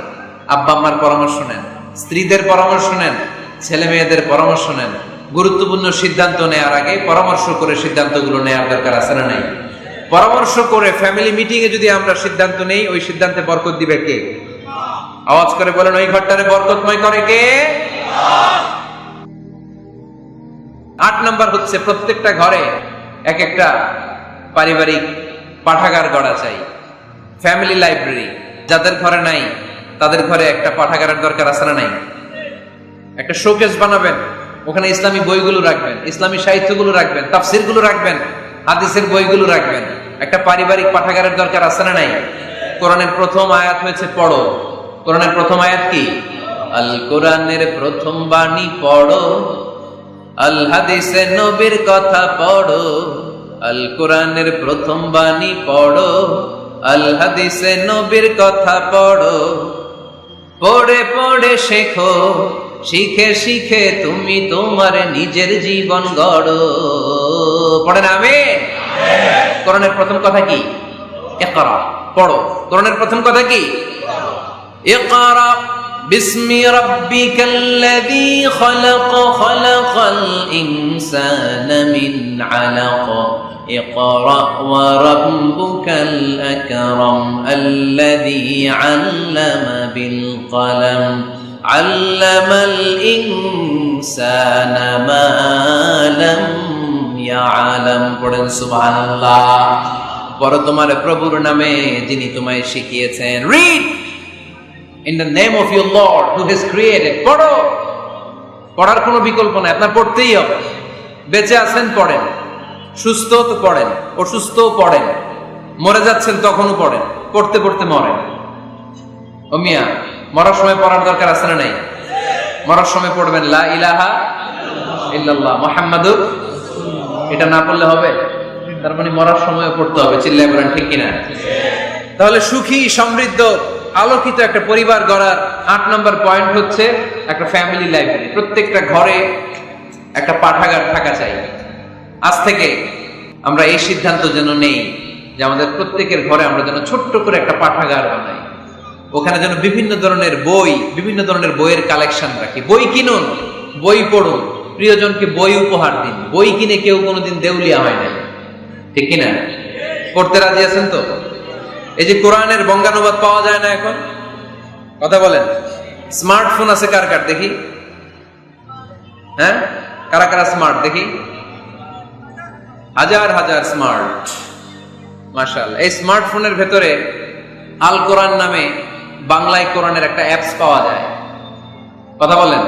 আব্বা আম্মার পরামর্শ নেন, স্ত্রীদের পরামর্শ নেন, ছেলে মেয়েদের পরামর্শ নেন। গুরুত্বপূর্ণ সিদ্ধান্ত নেওয়ার আগে পরামর্শ করে সিদ্ধান্তগুলো নেওয়ার দরকার আছে না নাই? পরামর্শ করে ফ্যামিলি মিটিং এ যদি আমরা সিদ্ধান্ত নেই, ওই সিদ্ধান্তে বরকত দিবে কে? আওয়াজ করে বলেন, ওই ঘরটারে বরকতময় করে কে? 8 নাম্বার হচ্ছে, প্রত্যেকটা ঘরে এক একটা পারিবারিক পাঠাগার গড়া চাই, ফ্যামিলি লাইব্রেরি। যাদের ঘরে নাই তাদের ঘরে একটা পাঠাগারের দরকার আছে না নাই? একটা শোকেস বানাবেন, ওখানে ইসলামী বইগুলো রাখবেন, ইসলামী সাহিত্যগুলো রাখবেন, তাফসিরগুলো রাখবেন, হাদিসের বইগুলো রাখবেন। একটা পারিবারিক পাঠাগারের দরকার আছে না নাই? কোরআনের প্রথম আয়াত হয়েছে পড়ো। কোরআনের প্রথম আয়াত কি? আল কোরআনের প্রথম বাণী পড়ো, আল হাদিসে নবীর কথা পড়ো। আল কোরআনের প্রথম বাণী পড়ো, আল হাদিসে নবীর কথা পড়ো। পড়ে পড়ে শেখো, শিখে শিখে তুমি তোমার নিজের জীবন গড়ো। পড়েন আমিন। কোরআনের প্রথম কথা কি? ইকরা, পড়ো। কোরআনের প্রথম কথা কি? ইকরা বিসমি রাব্বিকাল্লাযী খালাক, খালাকাল ইনসানা মিন আলাক। ইকরা ওয়া রাব্বুকাল আকরাম আল্লাযী আল্লামা বিল কলম আল্লামাল ইনসানা মা লাম ইয়ালাম। পড়েন সুবহানাল্লাহ। পড়ো তোমার প্রভুর নামে যিনি তোমায় শিখিয়েছেন। Read in the name of your Lord who has created. পড়ো, পড়ার কোনো বিকল্প নাই, আপনার পড়তেই হবে। বেঁচে আছেন পড়েন, সুস্থ তো পড়েন, অসুস্থ পড়েন, মরে যাচ্ছেন তখনও পড়েন, পড়তে পড়তে মরেন। ও মিয়া, মরার সময় পড়ার দরকার আছে না নাই? মরার সময় পড়বেন লা ইলাহা ইল্লাল্লাহ মুহাম্মাদুর। এটা না পড়লে হবে? তার মানে মরার সময় পড়তে হবে। চিল্লায় বলেন ঠিক কিনা? তাহলে সুখী, সমৃদ্ধ, আলোকিত একটা পরিবার গড়ার 8 নম্বর পয়েন্ট হচ্ছে একটা ফ্যামিলি লাইব্রেরি। প্রত্যেকটা ঘরে একটা পাঠাগার থাকা চাই। আজ থেকে আমরা এই সিদ্ধান্ত যেন নেই, যে আমাদের প্রত্যেকের ঘরে আমরা যেন ছোট্ট করে একটা পাঠাগার বানাই, ওখানে যেন বিভিন্ন ধরনের বই, বিভিন্ন ধরনের বইয়ের কালেকশন রাখি। বই কিনুন, বই পড়ুন, প্রিয়জনকে বই উপহার দিন। বই কিনে কেউ কোনোদিন দেউলিয়া হয় না, ঠিক কিনা? পড়তে রাজি আছেন তো? এই যে কোরআনের বঙ্গানুবাদ পাওয়া যায় না এখন, কথা বলেন। স্মার্টফোন আছে কার কার দেখি? হ্যাঁ, কারা কারা স্মার্ট দেখি? হাজার হাজার স্মার্ট, মাশাআল্লাহ। এই স্মার্টফোনের ভেতরে আল কোরআন নামে বাংলায় কোরআনের একটা অ্যাপস পাওয়া যায়, কথা বলেন।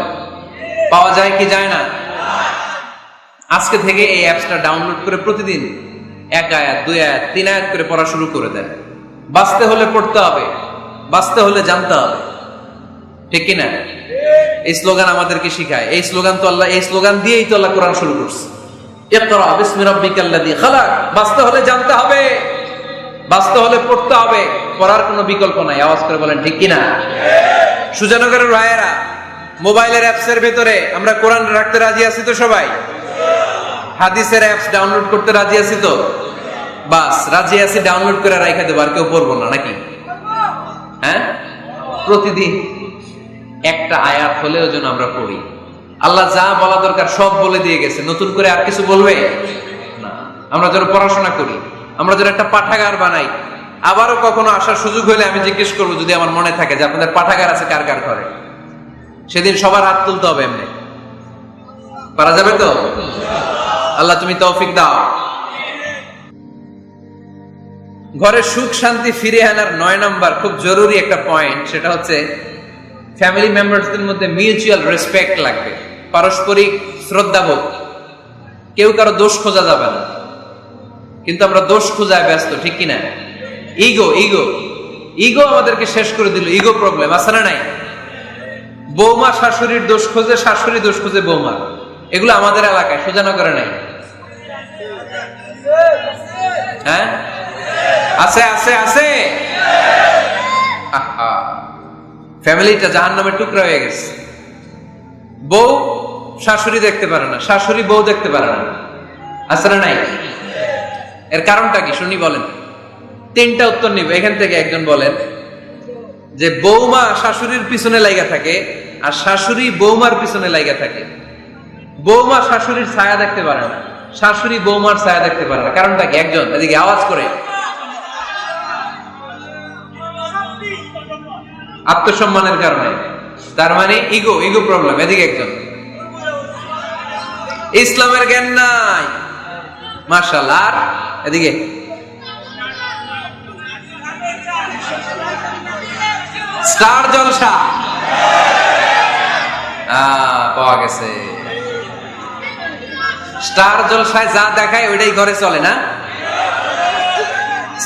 পাওয়া যায় কি যায় না? আজকে থেকে এই অ্যাপসটা ডাউনলোড করে প্রতিদিন 1 আয়াত 2 আয়াত 3 আয়াত করে পড়া শুরু করে দেন। বাঁচতে হলে পড়তে হবে, বাঁচতে হলে জানতে হবে, ঠিক কিনা? এই স্লোগান আমাদেরকে শিখায়। এই স্লোগান তো আল্লাহ, এই স্লোগান দিয়েই তো আল্লাহ কোরআন শুরু করছে, ইকরা বিসমি রাব্বিকাল্লাযী খালাক। বাঁচতে হলে জানতে হবে, বাঁচতে হলে পড়তে হবে, পড়ার কোনো বিকল্প নাই। আওয়াজ করে বলেন ঠিক কিনা? সুজানগরের ভাইয়েরা, মোবাইলের অ্যাপসের ভেতরে আমরা কোরআন রাখতে রাজি আছি তো সবাই? হাদিসের অ্যাপস ডাউনলোড করতে রাজি আছি তো? বাস রাজি আছি, ডাউনলোড করে রাখা দেবো, আর কেউ পড়বো না নাকি? হ্যাঁ, প্রতিদিন একটা আয়াত হলেও যেন আমরা পড়ি। আল্লাহ যা বলা দরকার সব বলে দিয়ে গেছে, নতুন করে আর কিছু বলবে না। আমরা যেন পড়াশোনা করি, আমরা যেন একটা পাঠাগার বানাই। আবারও কখনো আসার সুযোগ হলে আমি জিজ্ঞেস করবো, যদি আমার মনে থাকে যে আপনাদের পাঠাগার আছে কার কার ঘরে, সেদিন সবার হাত তুলতে হবে। এমনি পারা যাবে তো? আল্লাহ তুমি তৌফিক দাও। ঘরে সুখ শান্তি ফিরে আনার 9 নাম্বার খুব জরুরি একটা পয়েন্ট, সেটা হচ্ছে ফ্যামিলি মেম্বারসদের মধ্যে মিউচুয়াল রেসপেক্ট লাগবে, পারস্পরিক শ্রদ্ধাবোধ। কেউ কারো দোষ খোঁজা যাবে না, কিন্তু আমরা দোষ খোঁজায় ব্যস্ত, ঠিক কিনা? ইগো ইগো ইগো আমাদেরকে শেষ করে দিল। ইগো প্রবলেম আছে না নাই? বৌমা শাশুড়ির দোষ খোঁজে, শাশুড়ি দোষ খোঁজে বৌমা। এগুলো আমাদের এলাকায়, সুজানগরে নাই। হ্যাঁ, আছে আছে আছে। ফ্যামিলিটা জাহান্নামের টুকরা হয়ে গেছে। বউ শাশুড়ি দেখতে পারে না, শাশুড়ি বউ দেখতে পারে না, আছে না নাই? এর কারণটা কি শুনি বলেন। 3টা উত্তর নিব এখান থেকে। একজন বলেন যে বৌমা শাশুড়ির পিছনে লাগা থাকে, আর শাশুড়ি বৌমার পিছনে লাগা থাকে। বৌমা শাশুড়ির ছায়া দেখতে পারে না, শাশুড়ি বৌমার ছায়া দেখতে পারে না। কারণটা কি? একজন এদিকে আওয়াজ করে। আত্মসম্মানের কারণে। তার মানে ইগো ইগো প্রবলেম। এদিকে একজন। ইসলামের জ্ঞান নাই, মাশাআল্লাহ। আর এদিকে স্টার জলসা পাওয়া গেছে। স্টার জলসায় যা দেখায় ওইটাই ঘরে চলে না।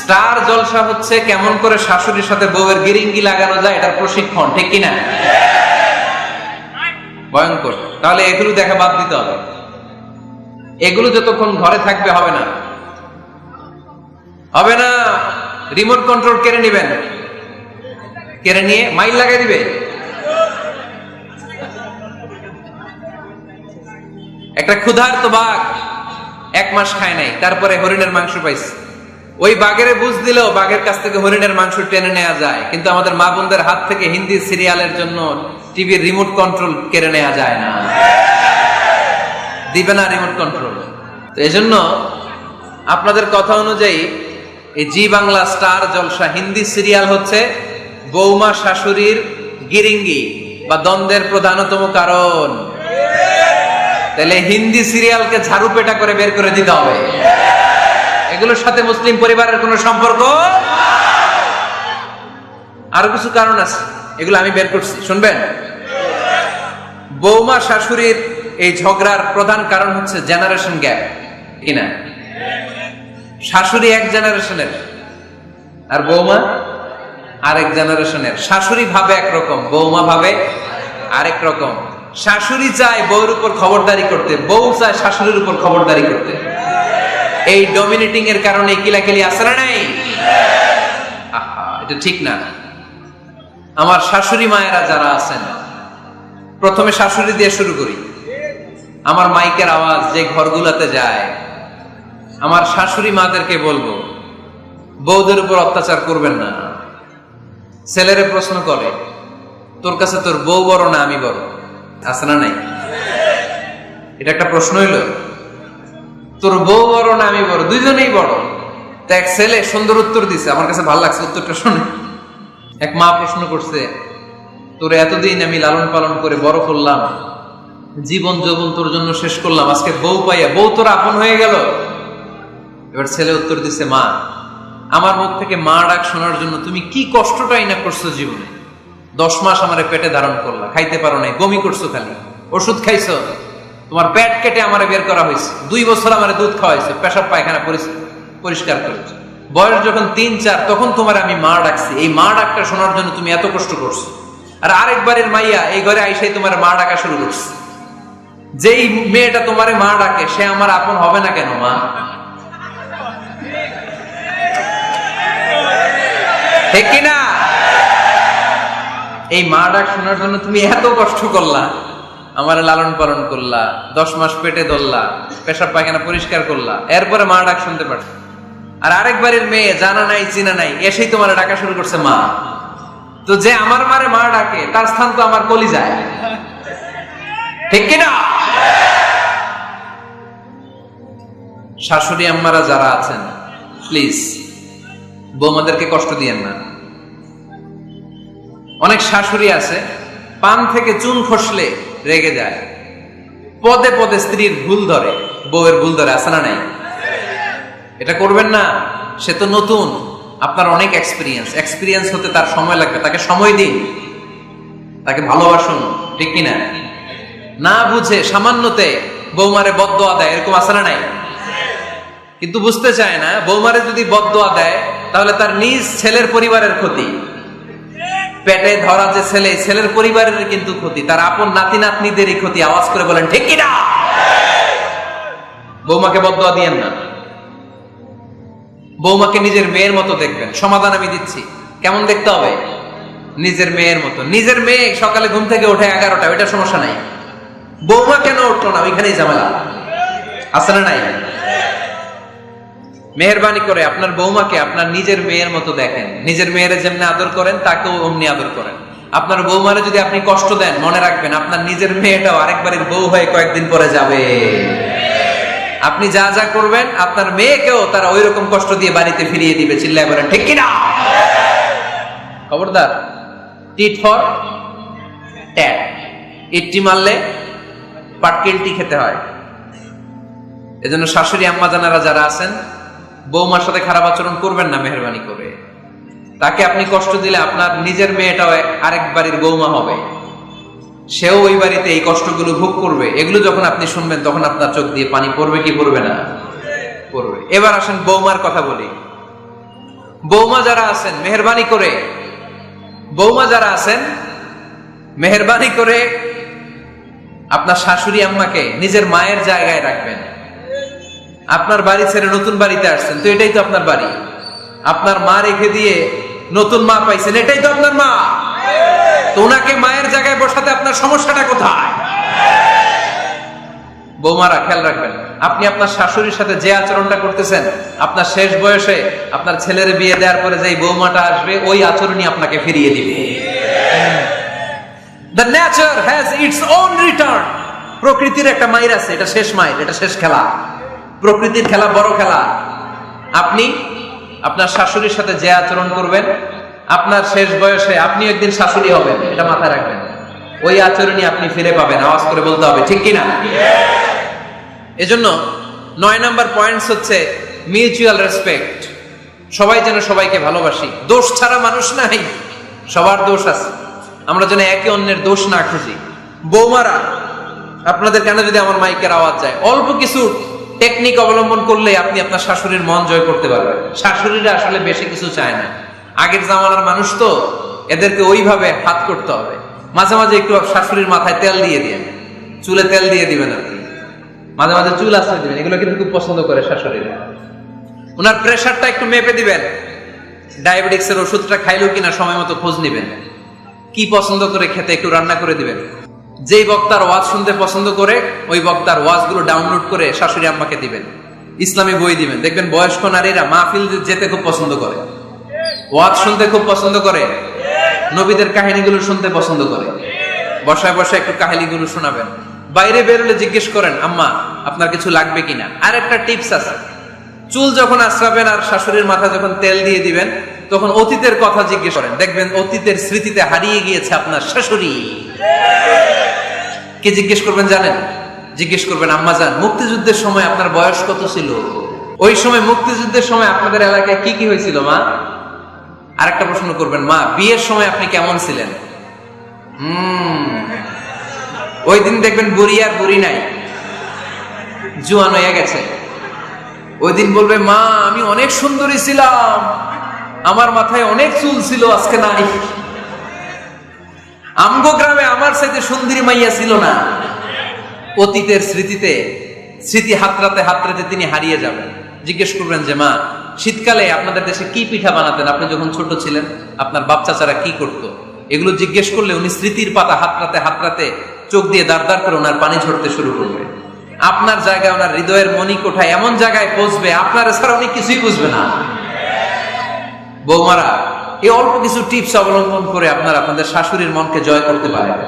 স্টার জলসা হচ্ছে কেমন করে শাশুড়ির সাথে বউয়ের গিরিঙ্গি লাগানো যায়, এটার প্রশিক্ষণ, ঠিক কিনা? ভয়ঙ্কর। তাহলে এগুলো দেখা বাদ দিতে হবে। এগুলো যতক্ষণ ঘরে থাকবে হবে না, হবে না। রিমোট কন্ট্রোল কেড়ে নিবেন, কেড়ে নিয়ে মাইল লাগাই দিবে। একটা ক্ষুধার্ত বাঘ 1 মাস খায় নাই, তারপরে হরিণের মাংস পাইছে। ওই বাঘের বুঝ দিলেও বাঘের কাছ থেকে হরিণের মাংস টেনে নেওয়া যায়, কিন্তু আমাদের মা বোনদের হাত থেকে হিন্দি সিরিয়ালের জন্য টিভির রিমোট কন্ট্রোল কেড়ে নেওয়া যায় না। দিবে না রিমোট কন্ট্রোল। তো এজন্য আপনাদের কথা অনুযায়ী এই জি বাংলা স্টার জলসা হিন্দি সিরিয়াল হচ্ছে বৌমা শাশুড়ির গিরিঙ্গি বা দ্বন্দ্বের প্রধানতম কারণ। তাহলে হিন্দি সিরিয়ালকে ঝাড়ু পেটা করে বের করে দিতে হবে। এগুলোর সাথে মুসলিম পরিবারের কোনো সম্পর্ক। আরো কিছু কারণ আছে, এগুলো আমি বের করছি, শুনবেন। বৌমা শাশুড়ির এই ঝগড়ার প্রধান কারণ হচ্ছে জেনারেশন গ্যাপ, কিনা? শাশুড়ি 1 জেনারেশনের আর বৌমা আরেক জেনারেশনের। শাশুড়ি ভাবে একরকম, বৌমা ভাবে আরেক রকম। শাশুড়ি চায় বউর উপর খবরদারি করতে, বউ চায় শাশুড়ির উপর খবরদারি করতে। এই ডমিনেটিং এর কারণে কিলাকিলি আছে না নাই? এটা ঠিক না। আমার শাশুড়ি মায়েরা যারা আছেন, প্রথমে শাশুড়ি দিয়ে শুরু করি। আমার মাইকের আওয়াজ যে ঘরগুলোতে যায়, আমার শাশুড়ি মাদেরকে বলবো বউদের উপর অত্যাচার করবেন না। ছেলেরে প্রশ্ন করে, তোর কাছে তোর বউ বড় না আমি বড়? আছে না নাই? এটা একটা প্রশ্ন হইল। তোর বউ বড় না আমি বড়? দুইজনেই বড়। তা এক ছেলে সুন্দর উত্তর দিছে, আমার কাছে ভালো লাগছে উত্তরটা শুনে। এক মা প্রশ্ন করছে, তোর এতদিন আমি লালন পালন করে বড় করলাম, জীবন যৌবন তোর জন্য শেষ করলাম, আজকে বউ পাইয়া বউ তোর আপন হয়ে গেল। এবার ছেলে উত্তর দিছে, মা, আমার মুখ থেকে মা ডাক শোনার জন্য তুমি কি কষ্টটাই না করছো জীবনে। 10 মাস আমারে পেটে ধারণ করলা, খাইতে পারো নাই, বমি করছো, খালি ওষুধ খাইছো, তোমার পেট কেটে আমারে বের করা হয়েছে, 2 বছর আমারে দুধ খাওয়াইছো, পেশাব পায়খানা পরিষ্কার করেছো, বয়স যখন 3-4 তখন তোমার আমি মা ডাকছি। এই মা ডাকটা শোনার জন্য তুমি এত কষ্ট করছো। আর আরেকবারের মাইয়া এই ঘরে আইসাই তোমার মা ডাকা শুরু করছে। যেই মেয়েটা তোমারে মা ডাকে সে আমার আপন হবে না কেন মা? ঠিক কিনা? এই মা ডাক শোনার জন্য তুমি এত কষ্ট করলা, আমার লালন পালন করলা, 10 মাস পেটে ধরলা, পেশাব পায়খানা পরিষ্কার করলা, এরপরে মা ডাক শুনতে পারছো। আর আরেকবারের মেয়ে জানা নাই চিনা নাই এসেই তোমার ডাকা শুরু করছে মা। তো যে আমার মারে মা ডাকে তার স্থান তো আমার কলিজায়, ঠিক কিনা? শাশুড়ি আম্মারা যারা আছেন, প্লিজ বৌমাদেরকে কষ্ট দিয়েন না। অনেক শাশুড়ি আছে পান থেকে চুন খসলে রেগে যায়, পদে পদে স্ত্রীর ভুল ধরে, বউয়ের ভুল ধরে, আছে না নাই? এটা করবেন না। সে তো নতুন, আপনার অনেক এক্সপিরিয়েন্স হতে তার সময় লাগবে, তাকে সময় দিন, তাকে ভালোবাসুন, ঠিক কিনা? না বুঝে সামান্যতে বৌমারে বদদোয়া দেয়, এরকম আছে না নাই? কিন্তু বুঝতে চায় না, বৌমারে যদি বদদোয়া দেয় তাহলে তার নিজ ছেলের পরিবারের ক্ষতি, পেটে ধরা যে ছেলে, ছেলের পরিবারের কিন্তু ক্ষতি, তার আপন নাতি নাতনিদেরই ক্ষতি। আওয়াজ করে বলেন ঠিক কিনা? বৌমাকে বদদোয়া দিয়েন না। বৌমাকে নিজের মেয়ের মতো দেখবেন। সমাধান আমি দিচ্ছি, কেমন দেখতে হবে? নিজের মেয়ের মতো। নিজের মেয়ে সকালে ঘুম থেকে ওঠে 11টা, ওইটা সমস্যা নাই। বৌমা কেন উঠলো না, ওইখানেই ঝামেলা, আছে না নাই? মেহেরবানি করে আপনার বৌমাকে আপনার নিজের মেয়ের মতো দেখেন। নিজের মেয়েরে যেমনি আদর করেন তাকেও অমনি আদর করেন। আপনার বৌমারে যদি আপনি কষ্ট দেন, মনে রাখবেন আপনার নিজের মেয়েটাও আরেকবারের বউ হয়ে কয়েকদিন পরে যাবে। আপনি যা যা করবেন আপনার মেয়েকেও তারা ওই রকম কষ্ট দিয়ে বাড়িতে ফিরিয়ে দিবে। চিল্লায় বলেন ঠিক কিনা? খবরদার, টিট ফর ট্যাট। ইটটি মারলে পাটকেলটি খেতে হয়। এজন্য শাশুড়ি আম্মা জানারা যারা আছেন, বৌমার সাথে খারাপ আচরণ করবেন না মেহেরবানি করে। তাকে আপনি কষ্ট দিলে আপনার নিজের মেয়েটাও আরেক বাড়ির বৌমা হবে, সেও ওই বাড়িতে এই কষ্টগুলো ভোগ করবে। এগুলো যখন আপনি শুনবেন তখন আপনার চোখ দিয়ে পানি পড়বে কি পড়বে না? পড়বে। এবার আসেন বৌমার কথা বলি। বৌমা যারা আছেন মেহেরবানি করে, বৌমা যারা আছেন মেহেরবানি করে আপনার শাশুড়ি আম্মাকে নিজের মায়ের জায়গায় রাখবেন। আপনার বাড়ি ছেড়ে নতুন বাড়িতে আসছেন, তো এটাই তো আপনার বাড়ি। আপনার মা রেখে দিয়ে নতুন মা পাইছেন, এটাই তো আপনার মা। তো ওনাকে মায়ের জায়গায় বসাতে আপনার সমস্যাটা কোথায়? বৌমারা খেয়াল রাখবেন, আপনি আপনার শাশুড়ির সাথে যে আচরণটা করতেছেন, আপনার শেষ বয়সে আপনার ছেলের বিয়ে দেওয়ার পরে যেই বৌমাটা আসবে ওই আচরণই আপনাকে ফিরিয়ে দিবে। The nature has its own return. প্রকৃতির একটা মাইর আছে, এটা শেষ মাইর, এটা শেষ খেলা। প্রকৃতির খেলা বড় খেলা। আপনি আপনার শাশুড়ির সাথে যে আচরণ করবেন, আপনার শেষ বয়সে আপনি একদিন শাশুড়ি হবেন, এটা মাথায় রাখবেন। ওই আচরণই আপনি ফিরে পাবেন। আওয়াজ করে বলতে হবে ঠিক কিনা? এজন্য 9 নাম্বার পয়েন্টস হচ্ছে মিউচুয়াল রেসপেক্ট। সবাই যেন সবাইকে ভালোবাসি। দোষ ছাড়া মানুষ নাই, সবার দোষ আছে। আমরা যেন একে অন্যের দোষ না খুঁজি। বৌমারা, আপনাদের কেন যদি আমার মাইকের আওয়াজ যায়, অল্প কিছু টেকনিক অবলম্বন করলে আপনি আপনার শাশুড়ির মন জয় করতে পারবেন। শাশুড়িরা আসলে বেশি কিছু চায় না। আগের জামানার মানুষ তো, এদেরকে ওইভাবে হাত করতে হবে। মাঝে মাঝে একটু শাশুড়ির মাথায় তেল দিয়ে দিবেন, চুলে তেল দিয়ে দিবেন আর কি, মাঝে মাঝে চুল আশ্রয় দিবেন। এগুলো কিন্তু খুব পছন্দ করে শাশুড়িরা। ওনার প্রেশারটা একটু মেপে দিবেন, ডায়াবেটিক্সের ওষুধটা খাইলো কিনা সময় মতো খোঁজ নিবেন, কি পছন্দ করে খেতে একটু রান্না করে দিবেন। যেই বক্তার ওয়াজ শুনতে পছন্দ করে ওই বক্তার ওয়াজগুলো ডাউনলোড করে শাশুড়ি আম্মাকে দিবেন। ইসলামী বই দিবেন, দেখবেন বয়স্ক নারীরা মাহফিল যেতে খুব পছন্দ করে, ওয়াজ শুনতে খুব পছন্দ করে, নবীদের কাহিনীগুলো শুনতে পছন্দ করে। বসায় বসায় একটু কাহিনীগুলো শোনাবেন। বাইরে বেরোলে জিজ্ঞেস করেন, আম্মা আপনার কিছু লাগবে কিনা। আর একটা টিপস আছে, চুল যখন আশ্রাবেন আর শাশুড়ির মাথা যখন তেল দিয়ে দিবেন, তখন অতীতের কথা জিজ্ঞেস করেন, দেখবেন অতীতের স্মৃতিতে হারিয়ে গিয়েছে আপনার শাশুড়ি। কে জিজ্ঞেস করবেন জানেন? জিজ্ঞেস করবেন, আম্মা জান, মুক্তিযুদ্ধের সময় আপনার বয়স কত ছিল? ওই সময় মুক্তিযুদ্ধের সময় আপনাদের এলাকায় কি কি হয়েছিল মা? আরেকটা প্রশ্ন করবেন, মা বিয়ের সময় আপনি কেমন ছিলেন? ওই দিন দেখবেন বুড়ি আর বুড়ি নাই, জুয়ান হয়ে গেছে। ওই দিন বলবে, মা আমি অনেক সুন্দরী ছিলাম, আমার মাথায় অনেক চুল ছিল, আজকে নাই। আমগো গ্রামে আমার সাথে সুন্দরী মাইয়া ছিল না। অতীতের স্মৃতিতে, স্মৃতি হাতড়াতে হাতড়াতে তিনি হারিয়ে যাবেন। জিজ্ঞেস করবেন যে, মা শীতকালে আপনাদের দেশে কি পিঠা বানাতেন আপনি যখন ছোট ছিলেন? আপনার বাপ চাচারা কি করতো? এগুলো জিজ্ঞেস করলে উনি স্মৃতির পাতা হাতড়াতে হাতড়াতে চোখ দিয়ে দাঁড় দাঁড় করে ওনার পানি ঝরতে শুরু করবে। আপনার জায়গায়, ওনার হৃদয়ের মণিকোঠায় এমন জায়গায় পৌঁছবে, আপনার ছাড়া উনি কিছুই বুঝবে না। বৌমারা, এই অল্প কিছু টিপস অবলম্বন করে আপনারা আপনাদের শাশুড়ির মনকে জয় করতে পারেন।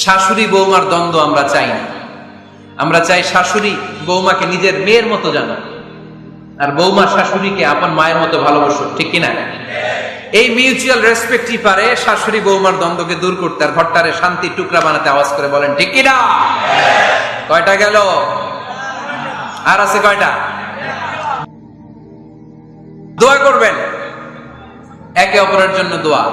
শাশুড়ি বৌমার দ্বন্দ্ব আমরা চাই না। আমরা চাই শাশুড়ি বৌমাকে নিজের মেয়ের মতো জানো, আর বৌমা শাশুড়িকে আপন মায়ের মতো ভালোবাসো, ঠিক কিনা? এই মিউচুয়াল রেসপেক্টই পারে শাশুড়ি বৌমার দ্বন্দ্বকে দূর করতে, আর ঘরটারে শান্তির টুকরা বানাতে। আওয়াজ করে বলেন ঠিক কিনা? কয়টা গেল? আর আছে কয়টা? দোয়া করবেন একে অপরের জন্য। দোয়া,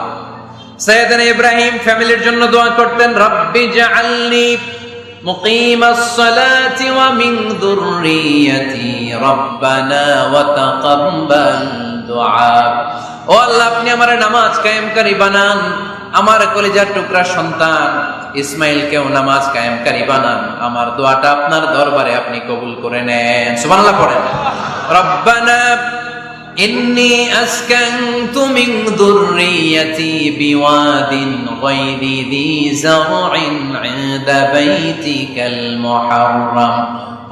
সাইয়েদনা ইব্রাহিম ফ্যামিলির জন্য দোয়া করতেন, রব্বি জাআলনি মুকিমাস সালাতি ওয়া মিন যুররিয়াতি রব্বানা ওয়া তাকাব্বাল দুআ। ও আল্লাহ, আপনি আমারে নামাজ কায়েমকারী বানান, আমার কলিজার টুকরা সন্তান ইসমাইলকেও নামাজ কায়েমকারী বানান। আমার দোয়াটা আপনার দরবারে আপনি কবুল করে নেন। সুবহানাল্লাহ পড়েন। রব্বানা ইন্নী আসকানতু মিন যুররিয়াতি বিওয়াদিন গায়রি যী যারইন ইনদা বাইতিকাল মুহাররাম।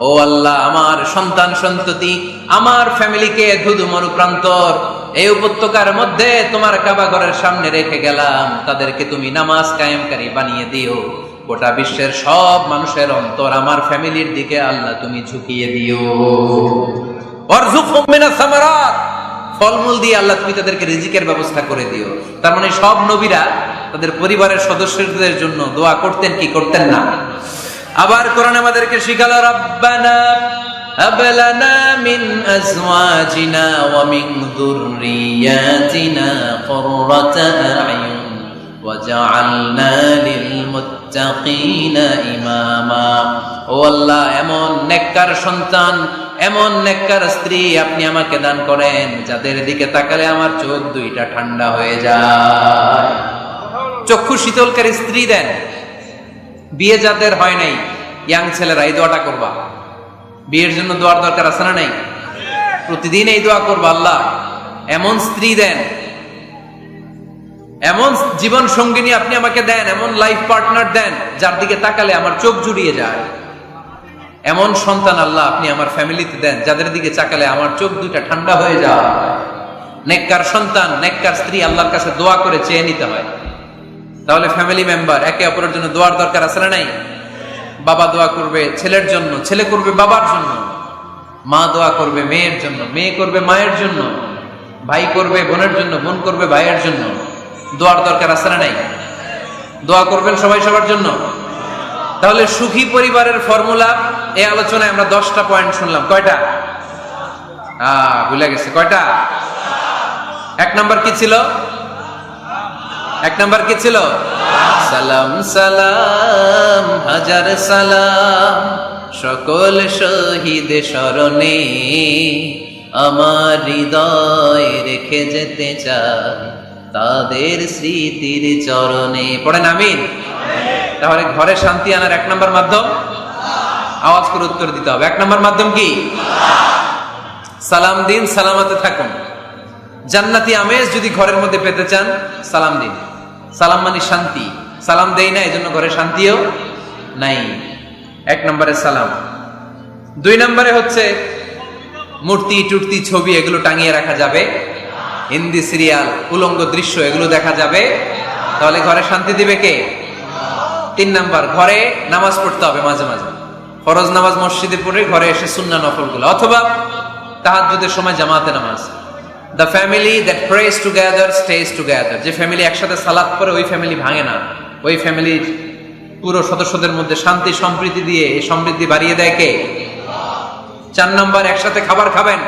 ও আল্লাহ, আমার সন্তান সন্ততি, আমার ফ্যামিলিকে ধুধু মরুপ্রান্তর এই উপত্যকার মধ্যে তোমার কাবা ঘরের সামনে রেখে গেলাম, তাদেরকে তুমি নামাজ কায়েমকারী বানিয়ে দিও। গোটা বিশ্বের সব মানুষের অন্তর আমার ফ্যামিলির দিকে আল্লাহ তুমি ঝুঁকিয়ে দিও। ওয়ারযুকহুম মিনাস সামারাত, ফলমূল দিয়ে আল্লাহ তুমি তাদেরকে রিজিকের ব্যবস্থা করে দিও। তার মানে সব নবীরা তাদের পরিবারের সদস্যদের জন্য দোয়া করতেন কি করতেন না? আবার কোরআন আমাদেরকে শিখালো, রব্বানা হাব লানা মিন আজওয়াজিনা ওয়া মিন যুররিয়াতিনা কুররাতা আ'য়ুন ওয়াজআলনা লিল মুত্তাকিনা ইমামা। ও আল্লাহ, এমন নেককার সন্তান, এমন নেককার স্ত্রী আপনি আমাকে দান করেন যাদের দিকে তাকালে আমার চোখ দুইটা ঠান্ডা হয়ে যায়। চক্ষু শীতলকারী স্ত্রী দেন। বিয়ে যাদের হয় নাই, ইয়াং ছেলেরা এই দোয়াটা করবা। বিয়ের জন্য দোয়ার দরকার আছে না নাই? প্রতিদিন এই দোয়া করবা, আল্লাহ এমন স্ত্রী দেন, এমন জীবন সঙ্গিনী আপনি আমাকে দেন, এমন লাইফ পার্টনার দেন যার দিকে তাকালে আমার চোখ জুড়িয়ে যায়। এমন সন্তান আল্লাহ আপনি আমার ফ্যামিলিতে দেন যাদের দিকে তাকালে আমার চোখ দুইটা ঠান্ডা হয়ে যায়। নেককার সন্তান, নেককার স্ত্রী আল্লাহর কাছে দোয়া করে চেয়ে নিতে হয়। তাহলে ফ্যামিলি মেম্বার একে অপরের জন্য দোয়ার দরকার আছে না নাই? বাবা দোয়া করবে ছেলের জন্য, ছেলে করবে বাবার জন্য, মা দোয়া করবে মেয়ের জন্য, মেয়ে করবে মায়ের জন্য, ভাই করবে বোনের জন্য, বোন করবে ভাইয়ের জন্য। দোয়ার দরকার আছে না নাই? দোয়া করবেন সবাই সবার জন্য। তাহলে সুখী পরিবারের ফর্মুলা, এই আলোচনায় আমরা 10টা পয়েন্ট শুনলাম। কয়টা? ভুলে গেছে। কয়টা? 1 নাম্বার কি ছিল? 1 নাম্বার কি ছিল? সালাম সালাম হাজার সালাম সকল শহীদ স্মরণে, আমার হৃদয় রেখে যেতে চাই তাদের স্মৃতির চরণে। পড়েন আমিন। তাহলে ঘরে শান্তি আনার 1 নাম্বার মাধ্যম, আওয়াজ করে উত্তর দিতে হবে। 1 নাম্বার মাধ্যম কি? সালাম দিন, সালামাতে থাকুন। জান্নাতি আমেজ যদি ঘরের মধ্যে পেতে চান, সালাম দিন। সালাম মানে শান্তি। সালাম দেই না, এজন্য ঘরে শান্তিও নাই। 1 নম্বরে সালাম। 2 নম্বরে হচ্ছে মূর্তি টুর্তি ছবি এগুলো টাঙিয়ে রাখা যাবে? হিন্দি সিরিয়াল, উলঙ্গ দৃশ্য এগুলো দেখা যাবে? তাহলে ঘরে শান্তি দিবে কে? 3 নাম্বার, ঘরে নামাজ পড়তে হবে মাঝে মাঝে। ফরজ নামাজ মসজিদে পড়ে ঘরে এসে সুন্নাহ নফলগুলো, অথবা তাহাজ্জুদের সময় জামাতে নামাজ। The family that prays together stays together. যে ফ্যামিলি একসাথে সালাত পড়ে ওই ফ্যামিলি ভাঙে না। ওই ফ্যামিলির পুরো সদস্যদের মধ্যে শান্তি সম্প্রীতি দিয়ে এই সমৃদ্ধি বাড়িয়ে দেয় কে? 4 নাম্বার, একসাথে খাবার খাবেন।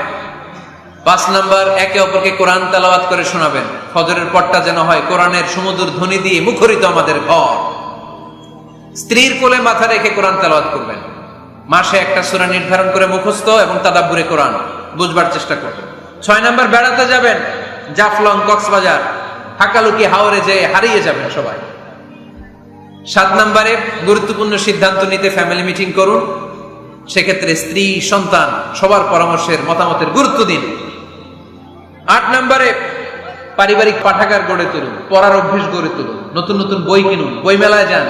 5 নাম্বার, একে অপরকে কোরআন তেলাওয়াত করে শোনাবেন। ফজরের পরটা যেন হয় কোরআনের সুমধুর ধ্বনি দিয়ে মুখরিত আমাদের ঘর। স্ত্রীর কোলে মাথা রেখে কোরআন তেলাওয়াত করবেন। মাসে একটা সূরা নির্ধারণ করে মুখস্থ এবং তাদাব্বুরে কোরআন বুঝবার চেষ্টা করবেন। 6 নাম্বার, বেড়াতে যাবেন। জাফলং, কক্সবাজার, হাকালুকি, হাওরে যেয়ে হারিয়ে যাবেন সবাই। 7 নাম্বারে, গুরুত্বপূর্ণ সিদ্ধান্ত নিতে ফ্যামিলি মিটিং করুন। সেক্ষেত্রে স্ত্রী, সন্তান সবার পরামর্শের মতামতের গুরুত্ব দিন। 8 নাম্বারে, পারিবারিক পাঠাগার গড়ে তুলুন, পড়ার অভ্যেস গড়ে তুলুন, নতুন নতুন বই কিনুন, বই মেলায় যান,